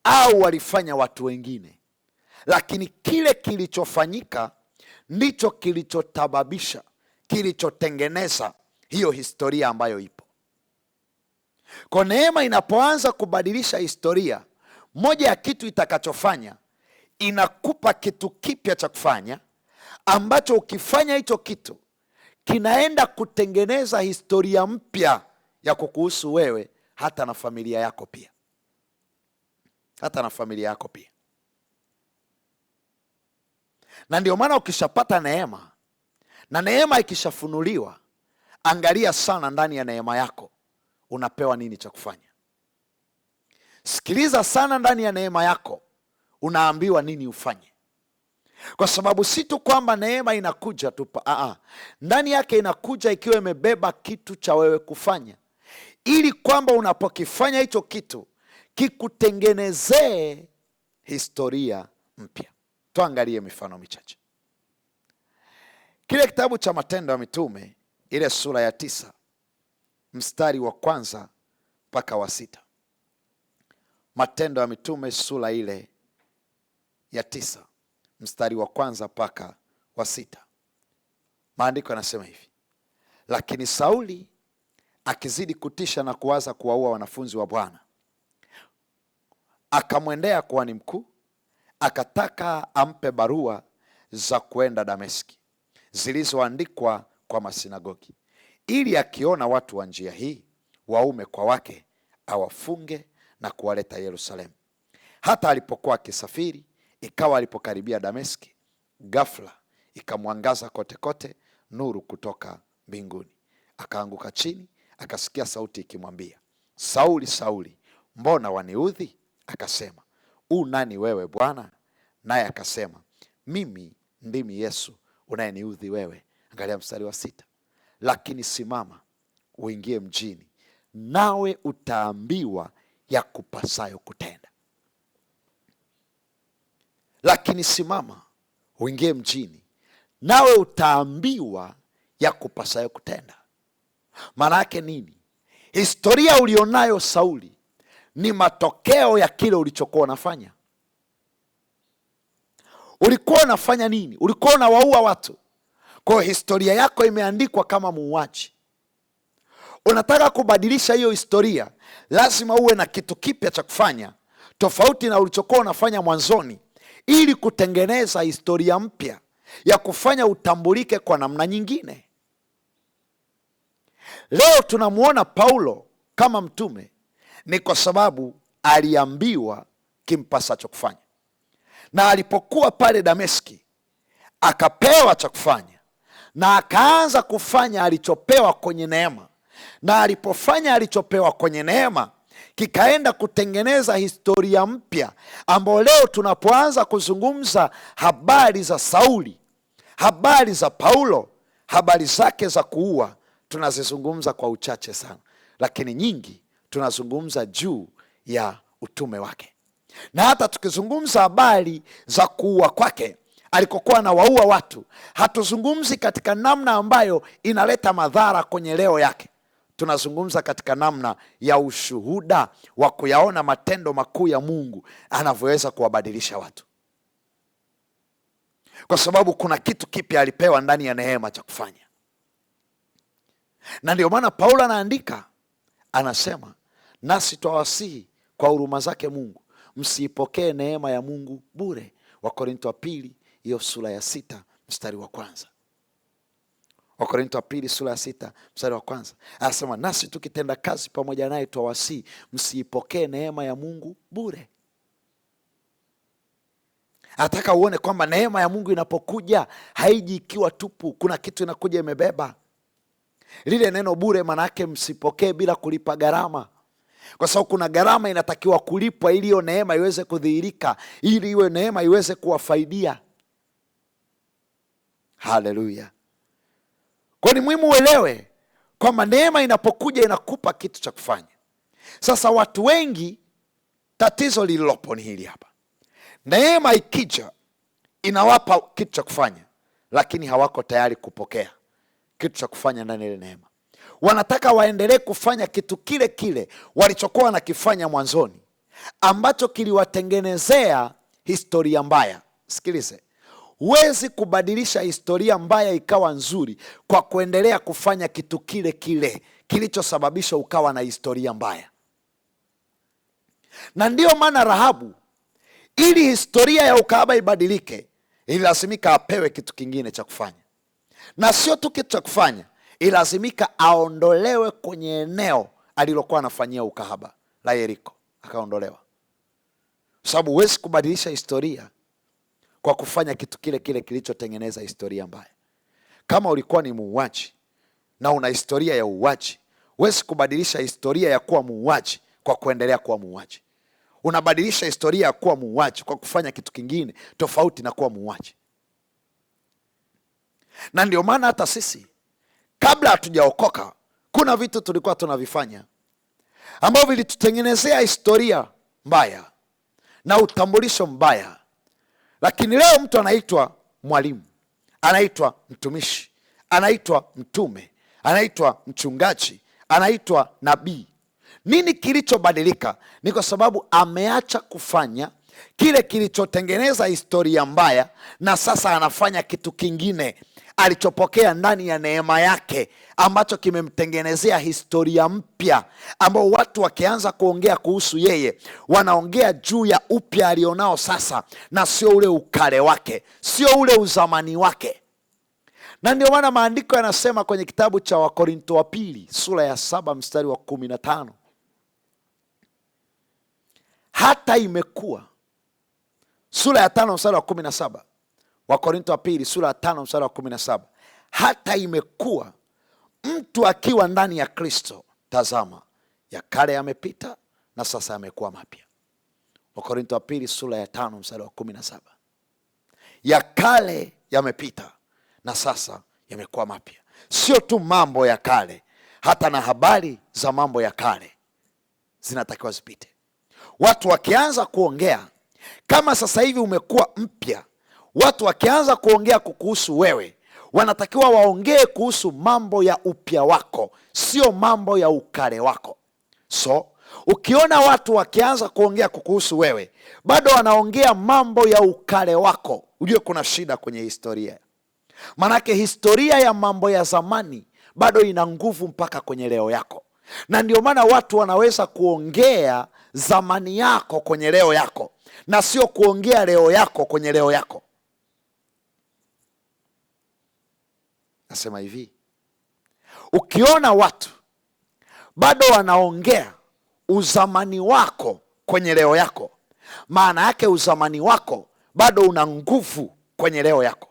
au walifanya watu wengine, lakini kile kilichofanyika ndicho kilichotababisha, kilichotengeneza hiyo historia ambayo ipo. Kwa neema inapoanza kubadilisha historia, moja ya kitu itakachofanya, inakupa kitu kipya cha kufanya, ambacho ukifanya hicho kitu kinaenda kutengeneza historia mpya ya kukuhusu wewe, hata na familia yako pia. Hata na familia yako pia. Na ndio maana ukishapata neema, na neema ikishafunuliwa, angalia sana ndani ya neema yako unapewa nini cha kufanya. Sikiliza sana ndani ya neema yako unaambiwa nini ufanye. Kwa sababu si tu kwamba neema inakuja tu, ndani yake inakuja ikiwa imebeba kitu cha wewe kufanya, ili kwamba unapokifanya hicho kitu kikutengenezee historia mpya. Tuangalie mifano michache. Kile kitabu cha Matendo ya Mitume ile sura ya 9 mstari wa 1 mpaka wa 6. Matendo ya Mitume sura ile ya 9 mstari wa 1 mpaka wa 6. Maandiko yanasema hivi: lakini Sauli akizidi kutisha na kuwaza kuwaua wanafunzi wa Bwana, akamwendea kuhani mkuu, akataka ampe barua za kwenda Dameski zilizoandikwa kwa masinagogi, ili akiona watu wa njia hii, waume kwa wake, awafunge na kuwaleta Yerusalemu. Hata alipokuwa akisafiri, ikawa alipokaribia Dameski, ghafla ikamwangaza kote kote nuru kutoka mbinguni. Akaanguka chini, akasikia sauti ikimwambia, Sauli, Sauli, mbona waniudhi? Akasema, u nani wewe Bwana? Naye akasema, mimi ndimi Yesu unayeniudhi wewe. Angalia mstari wa 6. Lakini simama uingie mjini, nawe utaambiwa ya kupasayo kutenda. Lakini simama uingie mjini, nawe utaambiwa ya kupasayo kutenda. Maana yake nini? Historia ulionayo Sauli ni matokeo ya kile ulichokuwa unafanya. Ulikuwa unafanya nini? Ulikuwa unawaua watu. Kwa hiyo historia yako imeandikwa kama muuaji. Unataka kubadilisha hiyo historia, lazima uwe na kitu kipya cha kufanya tofauti na ulichokuwa unafanya mwanzoni, ili kutengeneza historia mpya ya kufanya utambulike kwa namna nyingine. Leo tunamuona Paulo kama mtume ni kwa sababu aliambiwa kimpasacho kufanya, na alipokuwa pale Dameski akapewa cha kufanya, na akaanza kufanya alichopewa kwenye neema, na alipofanya alichopewa kwenye neema kikaenda kutengeneza historia mpya, ambayo leo tunapoanza kuzungumza habari za Sauli, habari za Paulo, habari zake za kuua, tunazizungumza kwa uchache sana, lakini nyingi tunazungumza juu ya utume wake. Na hata tukizungumza habari za kuua kwake alikokuwa anawaua watu, hatuzungumzi katika namna ambayo inaleta madhara kwenye leo yake. Tunazungumza katika namna ya ushuhuda wa kuyaona matendo makuu ya Mungu anavyoweza kuwabadilisha watu, kwa sababu kuna kitu kipya alipewa ndani ya neema cha kufanya. Na ndio maana Paulo anaandika, anasema, nasi twawasihi kwa huruma zake Mungu, msiipokee neema ya Mungu bure. Wakorintho wa pili hiyo sura ya 6 mstari wa 1. Wakorintho wa pili sura ya 6 mstari wa 1 anasema, nasi tukitenda kazi pamoja naye twawasihi, msiipokee neema ya Mungu bure. Nataka uone kwamba neema ya Mungu inapokuja haiji ikiwa tupu, kuna kitu inakuja imebeba. Lile neno bure maana yake msipokee bila kulipa gharama, kwa sababu kuna gharama inatakiwa kulipwa ili hiyo neema iweze kudhihirika, ili hiyo neema iweze kuwafaidia. Haleluya! Kwa ni muhimu uelewe kwamba neema inapokuja inakupa kitu cha kufanya. Sasa watu wengi, tatizo lililopo ni hili hapa. Neema ikija inawapa kitu cha kufanya, lakini hawako tayari kupokea kitu cha kufanya ndani ya neema. Wanataka waendelee kufanya kitu kile kile walichokuwa wanakifanya mwanzoni, ambacho kiliwatengenezea historia mbaya. Sikilize, huwezi kubadilisha historia mbaya ikawa nzuri kwa kuendelea kufanya kitu kile kile kilichosababisha ukawa na historia mbaya. Na ndiyo maana Rahabu, ili historia ya ukahaba ibadilike, ililazimika apewe kitu kingine cha kufanya. Na sio tu kitu cha kufanya, ilazimika aondolewe kwenye eneo alilokuwa anafanyia ukahaba la Yeriko, akaondolewa. Sababu huwezi kubadilisha historia kwa kufanya kitu kile kile kilichotengeneza historia mbaya. Kama ulikuwa ni muuaji na una historia ya uuaji, huwezi kubadilisha historia ya kuwa muuaji kwa kuendelea kuwa muuaji. Unabadilisha historia ya kuwa muuaji kwa kufanya kitu kingine tofauti na kuwa muuaji. Na ndio maana hata sisi kabla hatujaokoka kuna vitu tulikuwa tunavifanya ambavyo vilitutengenezea historia mbaya na utambulisho mbaya. Lakini leo mtu anaitwa mwalimu, anaitwa mtumishi, anaitwa mtume, anaitwa mchungaji, anaitwa nabii. Nini kilichobadilika? Ni kwa sababu ameacha kufanya kile kilichotengeneza historia mbaya, na sasa anafanya kitu kingine alichopokea ndani ya neema yake, ambacho kimemtengenezea historia mpya, ambao watu wakianza kuongea kuhusu yeye wanaongea juu ya upya alionao sasa, na sio ule ukale wake, sio ule uzamani wake. Na ndio maana maandiko yanasema kwenye kitabu cha Wakorinto wa pili sura ya 7 mstari wa 15, hata imekuwa, sura ya 5 mstari wa 17, Wakorinto wa pili sura ya 5 mstari wa 17, hata imekuwa mtu akiwa ndani ya Kristo, tazama ya kale yamepita na sasa yamekuwa mapya. Wakorinto wa pili sura ya 5 mstari wa 17, ya kale yamepita na sasa yamekuwa mapya. Sio tu mambo ya kale, hata na habari za mambo ya kale zinatakiwa zipite. Watu wakianza kuongea kama sasa hivi umekuwa mpya, watu wakianza kuongea kukuhusu wewe, wanatakiwa waongee kuhusu mambo ya upya wako, sio mambo ya ukale wako. So ukiona watu wakianza kuongea kukuhusu wewe bado wanaongea mambo ya ukale wako, ujue kuna shida kwenye historia. Manake historia ya mambo ya zamani bado ina nguvu mpaka kwenye leo yako. Na ndio maana watu wanaweza kuongea zamani yako kwenye leo yako, na sio kuongea leo yako kwenye leo yako. Nasema hivi, ukiona watu bado wanaongea uzamani wako kwenye leo yako, maana yake uzamani wako bado una nguvu kwenye leo yako,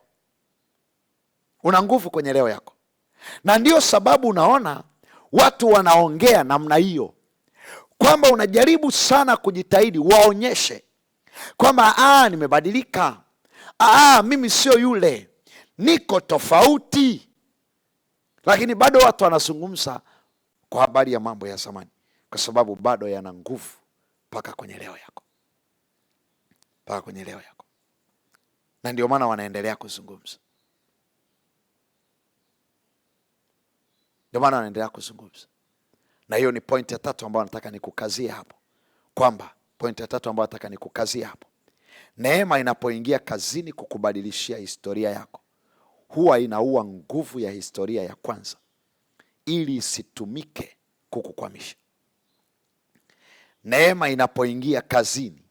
una nguvu kwenye leo yako. Na ndio sababu unaona watu wanaongea namna hiyo, kwamba unajaribu sana kujitahidi waonyeshe kwamba nimebadilika, mimi sio yule, niko tofauti, lakini bado watu wanazungumza kwa habari ya mambo ya zamani, kwa sababu bado yana nguvu mpaka kwenye leo yako, mpaka kwenye leo yako. Na ndio maana wanaendelea kuzungumza, ndio maana wanaendelea kuzungumza. Na hiyo ni pointi ya tatu ambayo nataka nikukazie hapo, kwamba pointi ya tatu ambayo nataka nikukazie hapo, neema inapoingia kazini kukubadilishia historia yako, huwa inaua nguvu ya historia ya kwanza ili isitumike kukukwamisha. Neema inapoingia kazini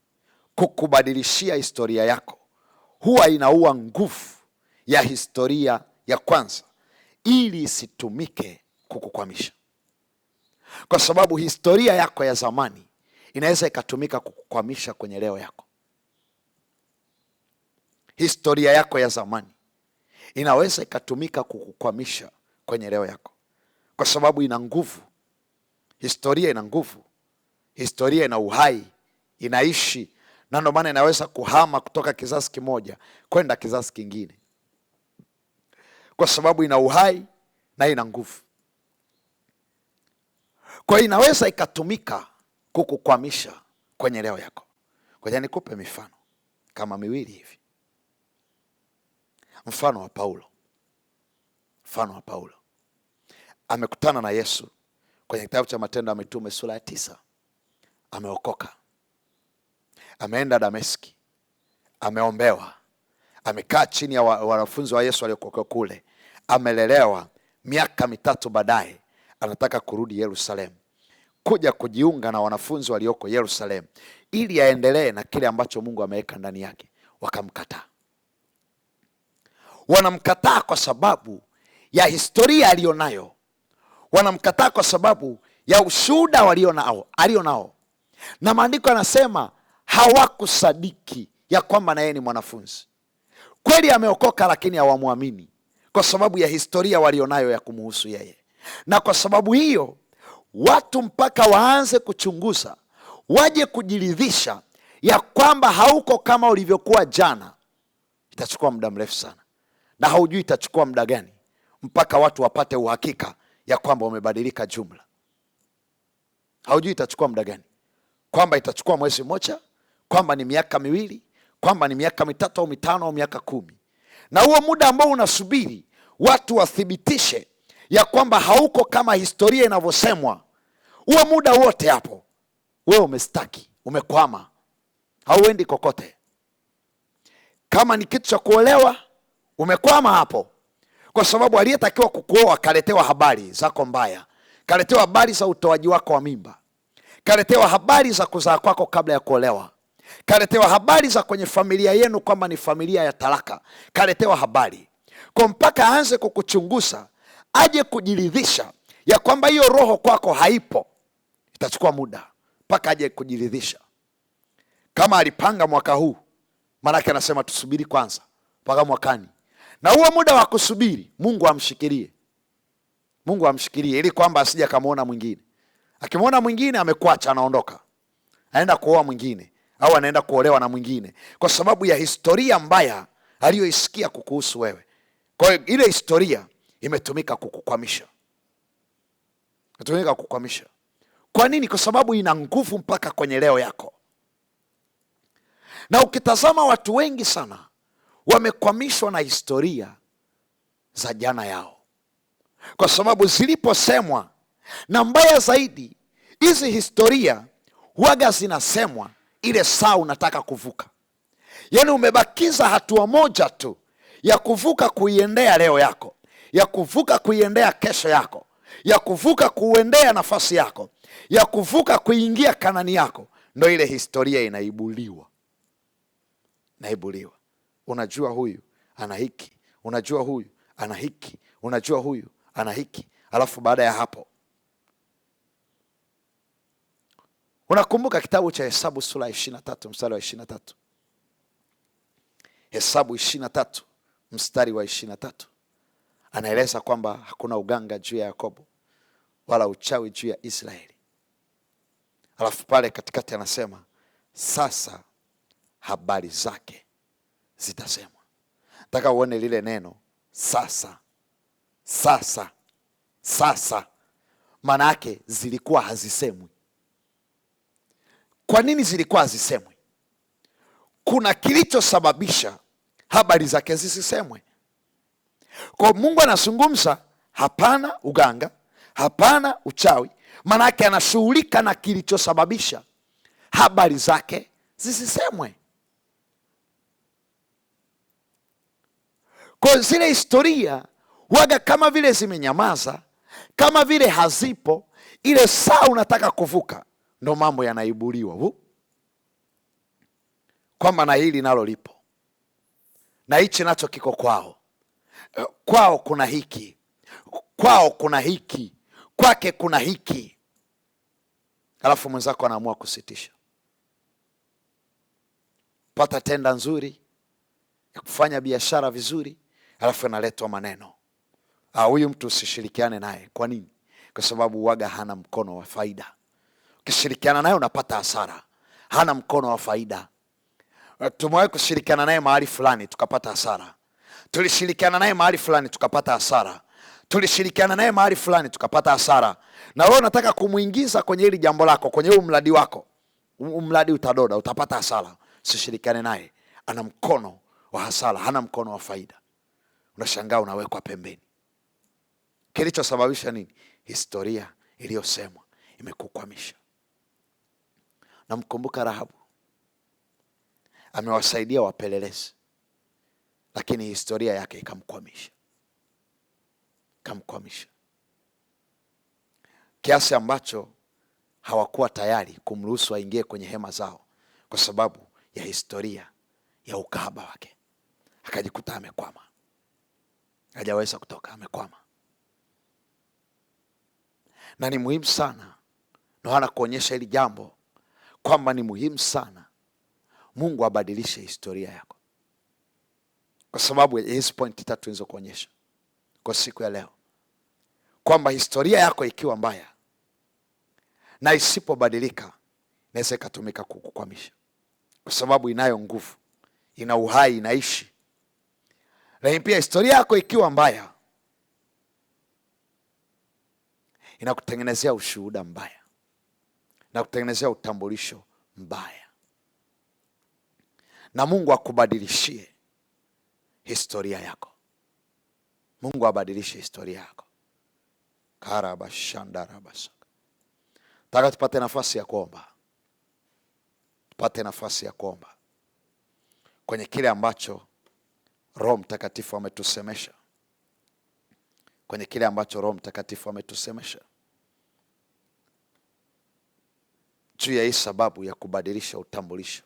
kukubadilishia historia yako, huwa inaua nguvu ya historia ya kwanza ili isitumike kukukwamisha. Kwa sababu historia yako ya zamani inaweza ikatumika kukukwamisha kwenye leo yako. Historia yako ya zamani inaweza ikatumika kukukwamisha kwenye leo yako, kwa sababu ina nguvu. Historia ina nguvu, historia ina uhai, inaishi, na ndio maana inaweza kuhama kutoka kizazi kimoja kwenda kizazi kingine, kwa sababu ina uhai na ina nguvu. Kwa hiyo inaweza ikatumika kukukwamisha kwenye leo yako. Ngoja nikupe mifano kama miwili hivi. Mfano wa Paulo. Mfano wa Paulo amekutana na Yesu kwenye kitabu cha Matendo ya Mitume sura ya 9. Ameokoka, ameenda Dameski, ameombewa, amekaa chini ya wanafunzi wa Yesu waliokuwa kule, amelelewa. Miaka 3 baadaye anataka kurudi Yerusalemu, kuja kujiunga na wanafunzi walioko Yerusalemu ili aendelee na kile ambacho Mungu ameweka ndani yake. Wakamkataa. Wanamkataa kwa sababu ya historia alionayo, wanamkataa kwa sababu ya ushuhuda alionao. Na maandiko yanasema hawakusadiki ya kwamba na yeye ni mwanafunzi. Kweli ameokoka, lakini hawamwamini kwa sababu ya historia walionayo ya kumuhusu yeye. Na kwa sababu hiyo watu mpaka waanze kuchunguza, waje kujiridhisha ya kwamba hauko kama ulivyokuwa jana, itachukua muda mrefu sana, na haujui itachukua muda gani mpaka watu wapate uhakika ya kwamba umebadilika jumla. Haujui itachukua muda gani, kwamba itachukua mwezi mmoja, kwamba ni miaka 2, kwamba ni miaka 3 au 5 au miaka 10. na huo muda ambao unasubiri watu wathibitishe ya kwamba hauko kama historia inavyosemwa, huo muda wote hapo wewe umestaki, umekwama, hauendi kokote. Kama ni kitu cha kuolewa, umekwama hapo, kwa sababu aliyetakiwa kukuoa kaletewa habari zako mbaya, kaletewa habari za utoaji wako wa mimba, kaletewa habari za kuzaa kwako kabla ya kuolewa, kaletewa habari za kwenye familia yenu kwamba ni familia ya talaka, kaletewa habari kwa mpaka aanze kukuchunguza, aje kujiridhisha ya kwamba hiyo roho kwako haipo. Itachukua muda mpaka aje kujiridhisha. Kama alipanga mwaka huu, maanake anasema tusubiri kwanza mpaka mwakani, na huo muda wa kusubiri Mungu amshikilie, Mungu amshikilie ili kwamba asije akamwona mwingine. Akimwona mwingine amekuacha, anaondoka, anaenda kuoa mwingine au anaenda kuolewa na mwingine, kwa sababu ya historia mbaya aliyoisikia kukuhusu wewe. Kwa hiyo ile historia imetumika kukukwamisha, imetumika kukukwamisha. Kwa nini? Kwa sababu ina nguvu mpaka kwenye leo yako. Na ukitazama watu wengi sana wamekwamishwa na historia za jana yao, kwa sababu ziliposemwa, na mbaya zaidi, hizi historia huwaga zinasemwa ile saa unataka kuvuka. Yaani umebakiza hatua moja tu ya kuvuka kuiendea leo yako, ya kuvuka kuiendea kesho yako, ya kuvuka kuendea nafasi yako, ya kuvuka kuingia Kanani yako, ndo ile historia inaibuliwa. Naibuliwa. Unajua huyu ana hiki, unajua huyu ana hiki, unajua huyu ana hiki. Alafu baada ya hapo, unakumbuka kitabu cha Hesabu sura 23 mstari wa 23. Hesabu 23 mstari wa 23 anaeleza kwamba hakuna uganga juu ya Yakobo wala uchawi juu ya Israeli. Alafu pale katikati anasema sasa habari zake zitasemwa. Nataka uone lile neno sasa. Sasa, sasa maana yake zilikuwa hazisemwi. Kwa nini zilikuwa hazisemwi? Kuna kilichosababisha habari zake zisisemwe. Kwa Mungu anazungumza, hapana uganga, hapana uchawi, maana yake anashughulika na kilichosababisha habari zake zisisemwe. Kwa zile historia waga kama vile zimenyamaza, kama vile hazipo. Ile saa unataka kuvuka, ndo mambo yanaibuliwa kwamba na hili nalo lipo, na hichi nacho kiko kwao, kwao kuna hiki, kwao kuna hiki, kwake kuna hiki. Alafu mwenzako anaamua kusitisha, pata tenda nzuri ya kufanya biashara vizuri, alafu analetwa maneno, huyu mtu usishirikiane naye. Kwa nini? Kwa sababu waga hana mkono wa faida. Ukishirikiana naye unapata hasara, hana mkono wa faida. Tumewahi kushirikiana naye mahali fulani tukapata hasara, tulishirikiana naye mahali fulani tukapata hasara, tulishirikiana naye mahali fulani tukapata hasara. Na wewe unataka kumuingiza kwenye hili jambo lako, kwenye huu mradi wako, mradi utadoda, utapata hasara. Usishirikiane naye, ana mkono wa hasara, hana mkono wa faida. Unashangaa unawekwa pembeni. Kilichosababisha nini? Historia iliyosemwa imekukwamisha. Na mkumbuka Rahabu, amewasaidia wapelelezi, lakini historia yake ikamkwamisha, ikamkwamisha kiasi ambacho hawakuwa tayari kumruhusu aingie kwenye hema zao kwa sababu ya historia ya ukahaba wake. Akajikuta amekwama, hajaweza kutoka, amekwama. Na ni muhimu sana Yohana kuonyesha hili jambo kwamba ni muhimu sana Mungu abadilishe historia yako, kwa sababu ya hizi pointi tatu hizo kuonyesha kwa siku ya leo kwamba historia yako ikiwa mbaya na isipobadilika inaweza ikatumika kukukwamisha, kwa sababu inayo nguvu, ina uhai, inaishi. Lakini pia historia yako ikiwa mbaya inakutengenezea ushuhuda mbaya, inakutengenezea utambulisho mbaya. Na Mungu akubadilishie historia yako. Mungu abadilishe historia yako. Karabashandarabasaka. Nataka tupate nafasi ya kuomba. Tupate nafasi ya kuomba kwenye kile ambacho Roho Mtakatifu ametusemesha. Kwenye kile ambacho Roho Mtakatifu ametusemesha juu ya hii sababu ya kubadilisha utambulisho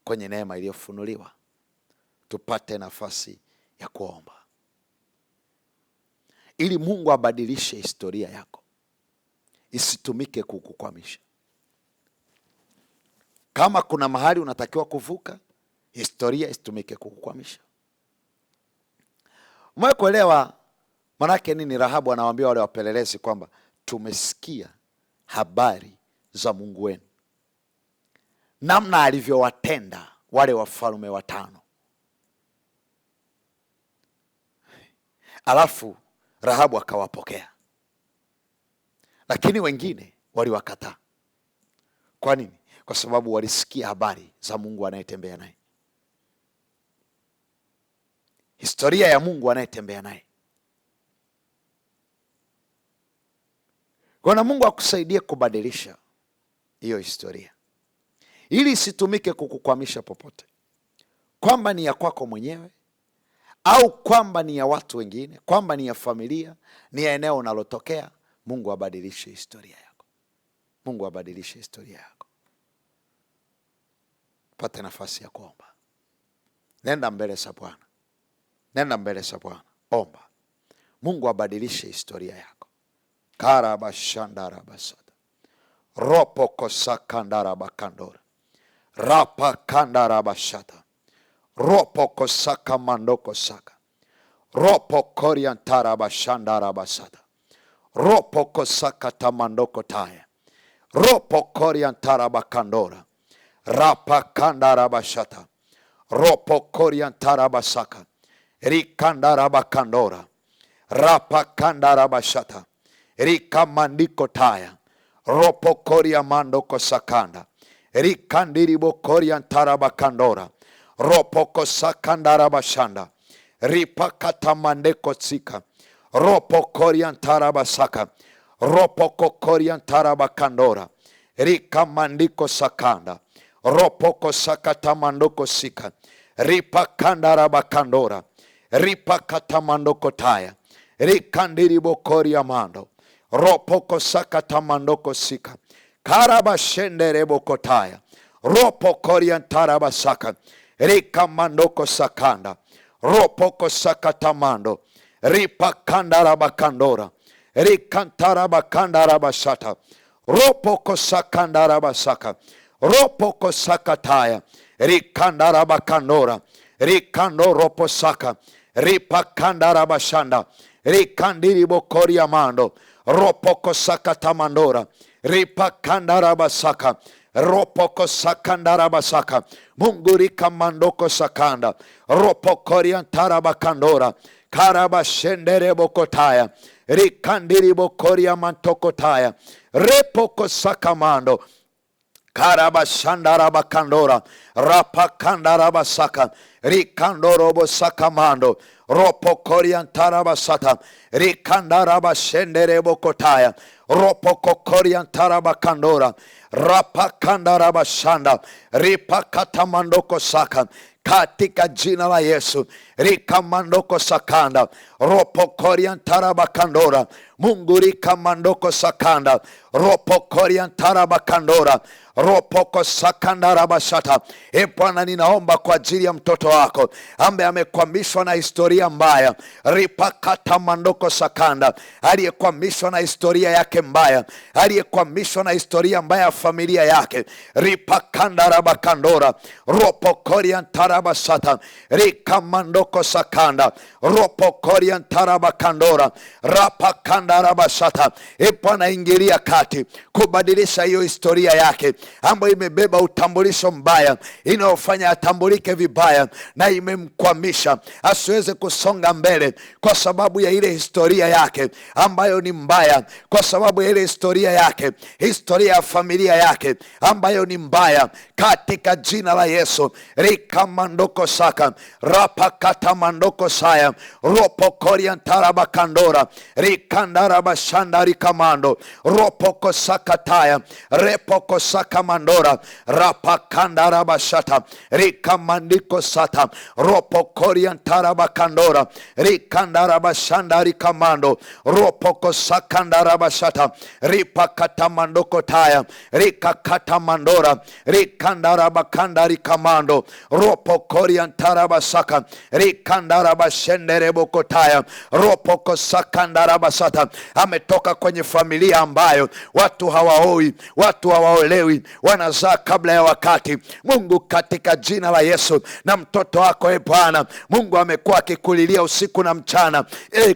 kwenye neema iliyofunuliwa. Tupate nafasi ya kuomba ili Mungu abadilishe historia yako, isitumike kukukwamisha. Kama kuna mahali unatakiwa kuvuka, historia isitumike kukukwamisha. Umekuelewa manake nini? Rahabu anawaambia wale wapelelezi kwamba tumesikia habari za Mungu wenu, namna alivyowatenda wale wafalme 5. Alafu Rahabu akawapokea, lakini wengine waliwakataa. Kwa nini? Kwa sababu walisikia habari za Mungu anayetembea naye, historia ya Mungu anayetembea naye. Kwa na Mungu akusaidie kubadilisha hiyo historia ili isitumike kukukwamisha popote, kwamba ni ya kwako mwenyewe au kwamba ni ya watu wengine, kwamba ni ya familia, ni ya eneo unalotokea. Mungu abadilishe historia yako. Mungu abadilishe historia yako. Pate nafasi ya kuomba. Nenda mbele za Bwana. Nenda mbele za Bwana. Omba. Mungu abadilishe historia yako. Karabashandarabasada. Ropo kosakandarabakandora. Rapa kandarabashada. Ropo kosaka mandoko saka. Ropo koriantarabashandarabasada. Ropo kosaka tamandoko taya. Ropo koriantarabakandora. Rapa kandarabashata. Ropo koriantarabasaka. Rikandarabakandora. Rapa kandarabashata. Rikamandiko taya. Ropo koriamando kosakanda. Rikandiribo koriantarabakandora. Ropo kosakandarabashanda. Ripakatamandeko tsika. Ropo koriantarabasaka. Ropo kokoriantarabakandora. Rikamandiko sakanda. Ropo kosakatamandoko sika. Ripakandarabakandora. Ripakatamandoko taya. Rikandiribo koriamando. Ropo kosakatamandoko sika. Karabashenderebo kotaya. Ropo koriantarabasaka. Rikamandoko sakanda. Ropo kosakatamando. Ripakandarabakandora. Rikantarabakandarabasata. Ropo kosakandarabasaka. Ropo kosakataya. Rikandarabakandora. Rikando ropo saka. Ripakandarabashanda. Rikandiribo koriamando. Ropo kosakatamandora. Ripakandarabasaka. Ropo kosakandarabasaka. Mungu rikamandoko sakanda. Ropo koriantarabakandora. Karabashenderebo kotaya. Rikandiribo koriamantokotaya. Repo kosakamando. Karabashandarabakandora. Rapakandarabasaka. Rikandorobo sakamando. Ropo koriantarabasata. Rikandarabashenderebo kotaya. Ropo kokoriantarabakandora. Rapakandarabashanda. Ripakatamandoko saka. Katika jina la Yesu. Rikamandoko sakanda. Ropo koriantarabakandora. Mungu rikamandoko sakanda. Ropo koriantarabakandora. Ropo kosakandarabashata. Bwana, ninaomba kwa ajili ya mtoto wako ambaye amekwamishwa na historia mbaya. Ripakatamandoko sakanda. Aliyekwamishwa na historia yake mbaya. Aliyekwamishwa na historia mbaya ya familia yake. Ripakandarabakandora. Ropo koriantarabashata. Rikamandoko sakanda. Ropo koriantarabakandora. Rapakandarabashata. Bwana, ingilia kati kubadilisha hiyo historia yake ambayo imebeba utambulisho mbaya, inayofanya atambulike vibaya na imemkwamisha asiweze kusonga mbele kwa sababu ya ile historia yake ambayo ni mbaya, kwa sababu ya ile historia yake, historia ya familia historia yake ambayo ni mbaya katika jina la Yesu. Rikamandoko saka rapakata mandoko saya ropokoria ntarabakandora rikandarabashanda rikamando ropoko sakataya repoko sakamandora rapakandarabashata rikamandiko sata ropokoria ntarabakandora rikandarabashanda rikamando ropoko sakandarabashata ripakatamandoko taya rikakatamandora rikandarabakanda rikamando ropokoria ntarabasaka rikandarabashenderebokotaya ropoko sakandarabasata. Ametoka kwenye familia ambayo watu hawaoi, watu hawaolewi, wanazaa kabla ya wakati. Mungu katika jina la Yesu, na mtoto wako Bwana Mungu amekuwa akikulilia usiku na mchana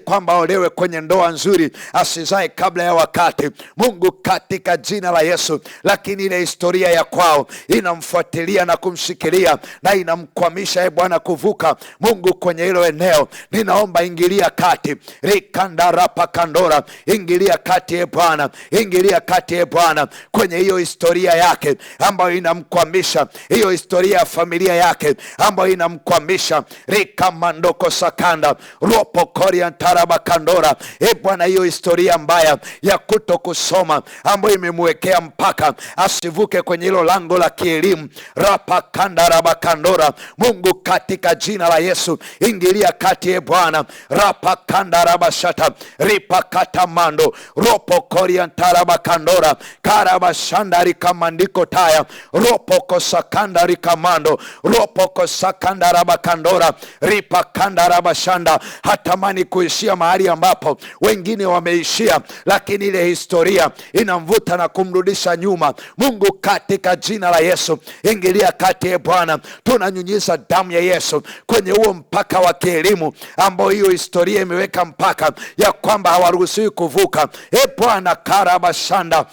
kwamba olewe kwenye ndoa nzuri, asizae kabla ya wakati. Mungu katika jina la Yesu, lakini ile historia ya kwao inamfuatilia na kumshikilia na inamkwamisha Bwana kuvuka. Mungu kwenye hilo eneo ninaomba ingilia kati, rikandarapa kandora, ingilia kati Bwana, ingilia kati Bwana kwenye hiyo historia yake ambayo inamkwamisha, hiyo historia ya familia yake ambayo inamkwamisha. Rikamandoko sakanda ropo koria ntaraba kandora. Bwana, hiyo historia mbaya ya kuto kusoma ambayo imemwekea mpaka asivuke kwenye hilo lango la kielimu, rapa kandaraba kandora. Mungu katika jina la Yesu, ingilia kati Bwana, rapa kandaraba shata ripa katamando ropo koria ntaraba kandora karaba shandari kamandiko taya ropo kosakandari kamando ropo kosakandaraba kandora ripa kandaraba shanda. Hatamani kuishia mahali ambapo wengine wameishia, lakini ile historia inamvuta na kumrudisha nyuma. Mungu katika jina la Yesu, ingilia kati Bwana. Tunanyunyiza damu ya Yesu kwenye huo mpaka wa kielimu ambao hiyo historia imeweka mpaka ya kwamba hawaruhusiwi kuvuka. Bwana karabashanda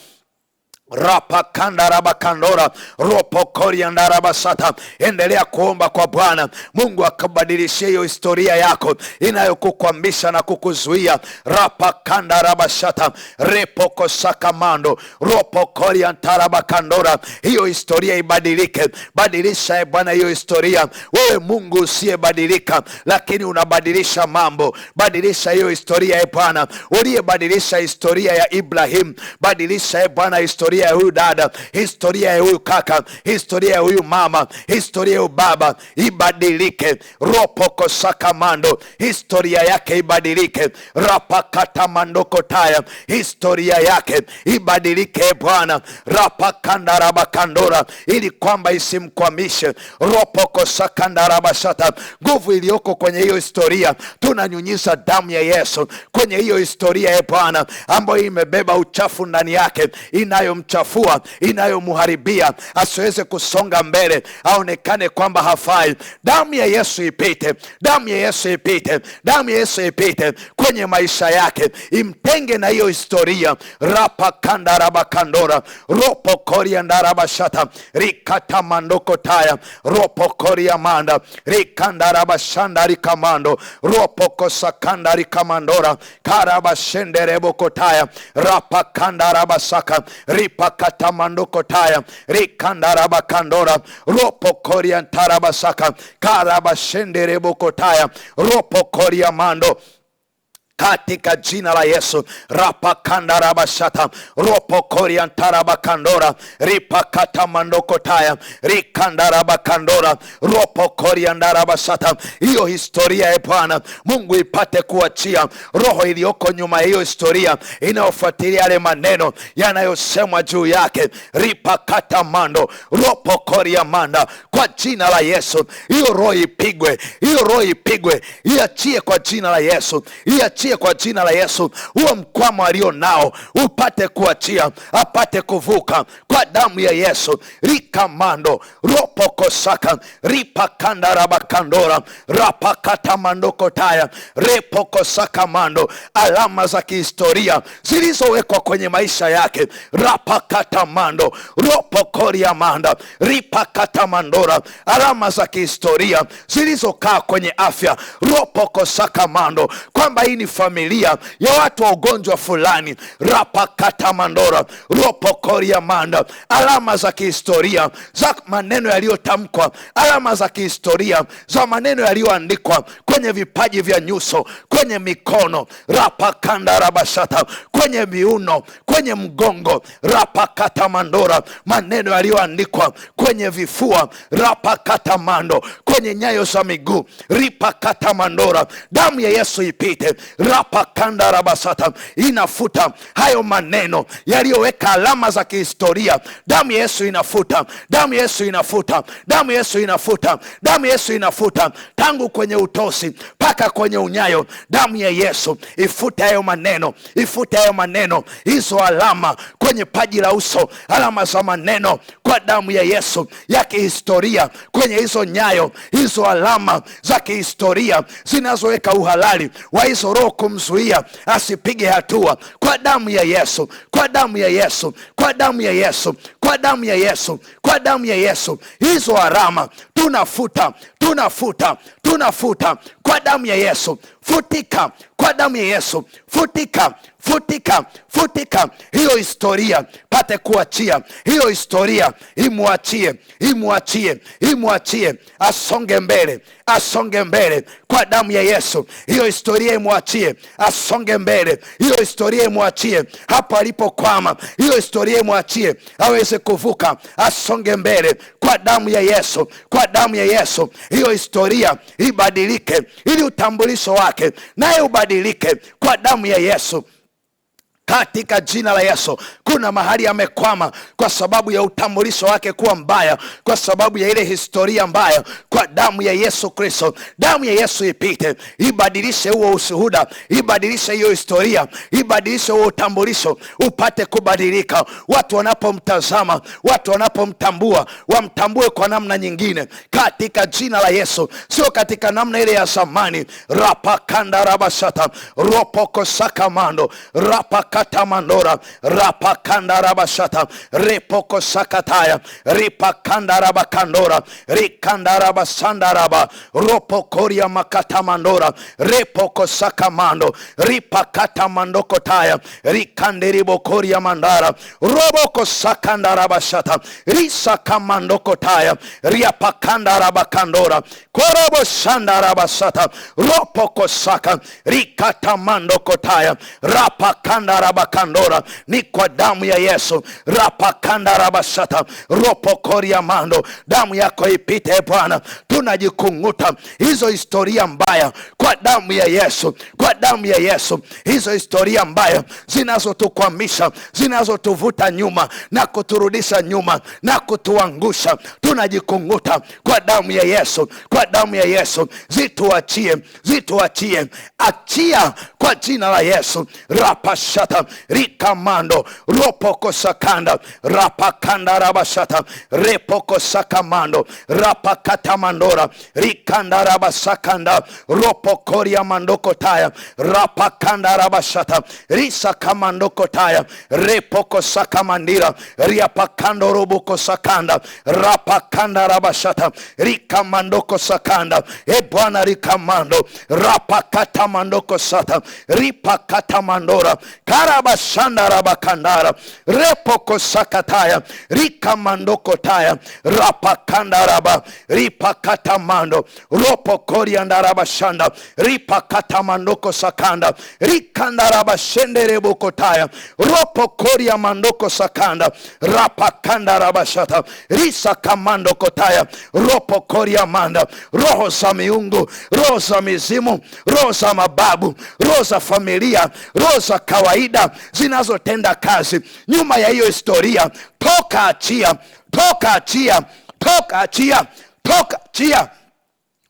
rapa kandaraba kandora ropo koriandaraba sata. Endelea kuomba kwa Bwana Mungu akabadilishie hiyo historia yako inayokukwamisha na kukuzuia. Rapa kandaraba sata repo kosakamando ropo koriandaraba kandora. Hiyo historia ibadilike. Badilisha Bwana hiyo historia. Wewe Mungu usiyebadilika, lakini unabadilisha mambo. Badilisha hiyo historia Bwana. Uliyebadilisha historia ya Ibrahim, badilisha Bwana historia ya huyu dada, historia ya huyu kaka, historia ya huyu mama, historia ya huyu baba ibadilike. Ropo kosakamando, historia yake ibadilike. Rapa katamandoko taya, historia yake ibadilike Bwana. Rapa kandaraba kandora, ili kwamba isimkwamishe. Ropo kosakandaraba shata. Nguvu iliyoko kwenye hiyo historia, tunanyunyiza damu ya Yesu kwenye hiyo historia Bwana, ambayo imebeba uchafu ndani yake, inayomchafua, inayomuharibia, asiweze kusonga mbele, aonekane kwamba hafai. Damu ya Yesu ipite, damu ya Yesu ipite, damu ya Yesu ipite kwenye maisha yake, imtenge na hiyo historia. Rapa kandaraba kandora ropo koria ndaraba shata rikata mandoko taya ropo koria manda rikandaraba shanda rikamando ropo kosakanda rikamandora karaba shenderebo kotaya rapa kandaraba saka ripa katamandoko taya rikandaraba kandora ropo koria ntaraba saka karaba shenderebo kotaya ropo koria mando. Katika jina la Yesu, rapa kandaraba shata ropo koria ntaraba kandora ripa katamandoko taya rikandaraba kandora ropo koria ndaraba shata. Hiyo historia Bwana Mungu ipate kuachia roho iliyoko nyuma hiyo historia inayofuatilia yale maneno yanayosemwa juu yake. Ripa katamando ropo koria manda, kwa jina la Yesu hiyo roho ipigwe, hiyo roho ipigwe, iachie kwa jina la Yesu, iachie kwa jina la Yesu. Huo mkwamo alio nao upate kuachia, apate kuvuka kwa damu ya Yesu. Rikamando ropo ropoko saka ripakanda rabakandora rapakata mandoko taya repoko saka mando. Alama za kihistoria zilizowekwa kwenye maisha yake, rapakata mando ropokoria manda ripakata mandora. Alama za kihistoria zilizokaa kwenye afya, ropoko saka mando, kwamba hii ni familia ya watu wa ugonjwa fulani, rapakata mandora ropokoria manda. Alama za kihistoria za maneno yaliyotamkwa, alama za kihistoria za maneno yaliyoandikwa kwenye vipaji vya nyuso, kwenye mikono, rapakanda rabashata, kwenye miuno, kwenye mgongo, rapakata mandora. Maneno yaliyoandikwa kwenye vifua, rapakata mando, kwenye nyayo za miguu, ripakata mandora. Damu ya Yesu ipite, rapakanda rabasata, inafuta hayo maneno yaliyoweka alama za kihistoria. Damu ya Yesu inafuta, damu ya Yesu inafuta, damu ya Yesu inafuta, damu ya Yesu inafuta, tangu kwenye utosi mpaka kwenye unyayo. Damu ya Yesu ifute hayo maneno, ifute hayo maneno, hizo alama kwenye paji la uso, alama za maneno kwa damu ya Yesu ya kihistoria kwenye hizo nyayo, hizo alama za kihistoria zinazoweka uhalali wa hizo roho kumzuia asipige hatua, kwa damu ya Yesu, kwa damu ya Yesu, kwa damu ya Yesu, kwa damu ya Yesu, kwa damu ya Yesu. Hizo alama tunafuta, tunafuta, tunafuta kwa damu ya Yesu. Futika kwa damu ya Yesu, futika, futika, futika hiyo historia, pate kuachia hiyo historia. Imuachie, imuachie, imuachie, asonge mbele, asonge mbele kwa damu ya Yesu. Hiyo historia imuachie, asonge mbele. Hiyo historia imuachie hapo alipokwama, hiyo historia imuachie aweze kuvuka, asonge mbele kwa damu ya Yesu, kwa damu ya Yesu. Hiyo historia ibadilike, ili utambulisho wake naye ubadilike kwa damu ya Yesu, katika jina la Yesu. Kuna mahali amekwama kwa sababu ya utambulisho wake kuwa mbaya, kwa sababu ya ile historia mbaya. Kwa damu ya Yesu Kristo, damu ya Yesu ipite, ibadilishe huo ushuhuda, ibadilishe hiyo historia, ibadilishe huo utambulisho, upate kubadilika. Watu wanapomtazama, watu wanapomtambua, wamtambue kwa namna nyingine, katika jina la Yesu, sio katika namna ile ya zamani. Rapakanda rabashata ropoko sakamando rapakata mandora rapakanda rabashata repoko sakataya ripakanda rabakandora rikanda rabasanda raba ropokoria makata mandora repoko sakamando ripakata mandoko taya rikanderibokoria mandara roboko sakanda rabashata risakamandoko taya riapakanda rabakandora korobo sanda rabasata ropoko saka rikata mandoko taya rapakanda rabakandora. Ni kwa damu ya Yesu, rapakanda rabasata ropokoria mando. Damu yako ipite Bwana, tunajikung'uta hizo historia mbaya kwa damu ya Yesu, kwa damu ya Yesu. Hizo historia mbaya zinazotukwamisha, zinazotuvuta nyuma na kuturudisha nyuma na kutuangusha, tunajikung'uta kwa damu ya Yesu, kwa damu ya Yesu. Zituachie, zituachie, achia kwa jina la Yesu. Rapashata rikamando ropoko sakanda rapakanda rabashata repoko sakamando rapakata mandora rikanda rabasakanda ropokoria mandoko taya rapakanda rabashata risakamandoko taya repoko sakamandira riapakando roboko sakanda rapakanda rabashata rikamandoko sakanda. E Bwana, rikamando rapakata mandoko sata ripakata mandora karabashanda rabakandara repoko sakataya rikamandoko taya rapakanda raba ripakata mando ropokoria ndarabashanda ripakata mandoko sakanda rikanda rabashende reboko taya ropokoria mandoko sakanda rapakanda rabashata risakamandoko taya ropokoria manda. Roho za miungu, roho za mizimu, roho za mababu, roho za familia, roho za kawaida zinazotenda kazi nyuma ya hiyo historia, toka achia, toka achia, toka achia, toka achia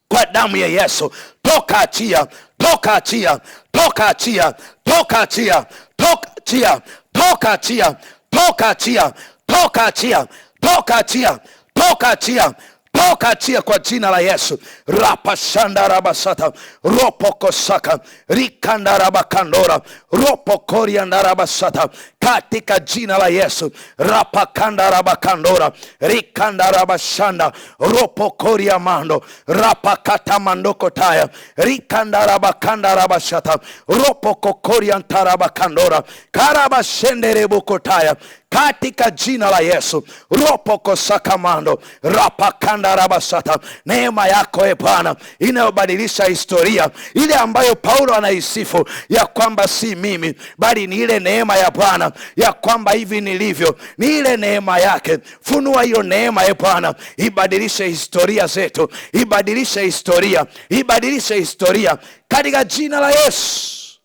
kwa damu ya Yesu. Toka achia, toka achia, toka achia, toka achia, toka achia, toka achia, toka achia, toka achia, toka achia, toka achia, Toka, achia kwa jina la Yesu. Rapashanda rabasata ropokosaka rikanda rabakandora ropokorianda rabasata, katika jina la Yesu. Rapakanda rabakandora rikanda rabashanda ropokoria mando rapakata mandoko taya rikanda rabakanda rabashata ropokokoria ntarabakandora karabashendere bukotaya, katika jina la Yesu. Ropoko sakamando rapakanda rabasata. Neema yako e Bwana inayobadilisha historia, ile ambayo Paulo anaisifu ya kwamba si mimi bali ni ile neema ya Bwana, ya kwamba hivi nilivyo ni ile neema yake. Funua hiyo neema e Bwana, ibadilishe historia zetu, ibadilishe historia, ibadilishe historia katika jina la Yesu.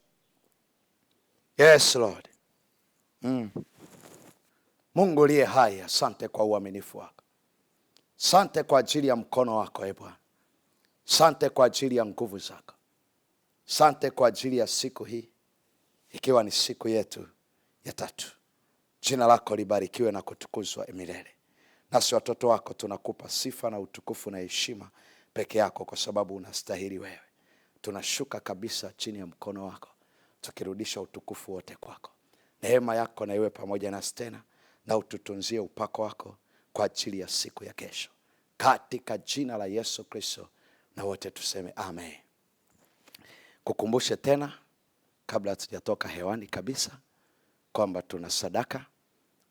Yes Lord. Mungu liye hai, asante kwa uaminifu wako. Asante kwa ajili ya mkono wako e Bwana. Asante kwa ajili ya nguvu zako. Asante kwa ajili ya siku hii, ikiwa ni siku yetu ya 3. Jina lako libarikiwe na kutukuzwa milele. Nasi watoto wako tunakupa sifa na utukufu na heshima peke yako, kwa sababu unastahili wewe. Tunashuka kabisa chini ya mkono wako, tukirudisha utukufu wote kwako. Neema yako na iwe pamoja nasi tena, na ututunzie upako wako kwa ajili ya siku ya kesho, katika jina la Yesu Kristo, na wote tuseme amen. Kukumbushe tena kabla hatujatoka hewani kabisa kwamba tuna sadaka.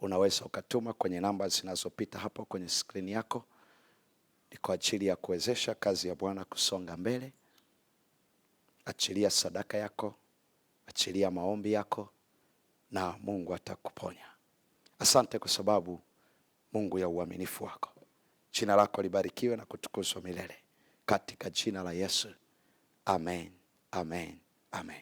Unaweza ukatuma kwenye namba zinazopita hapo kwenye skrini yako. Ni kwa ajili ya kuwezesha kazi ya Bwana kusonga mbele. Achilia sadaka yako, achilia maombi yako, na Mungu atakuponya. Asante kwa sababu Mungu ya uaminifu wako. Jina lako libarikiwe na kutukuzwa milele, katika jina la Yesu. Amen, amen, amen.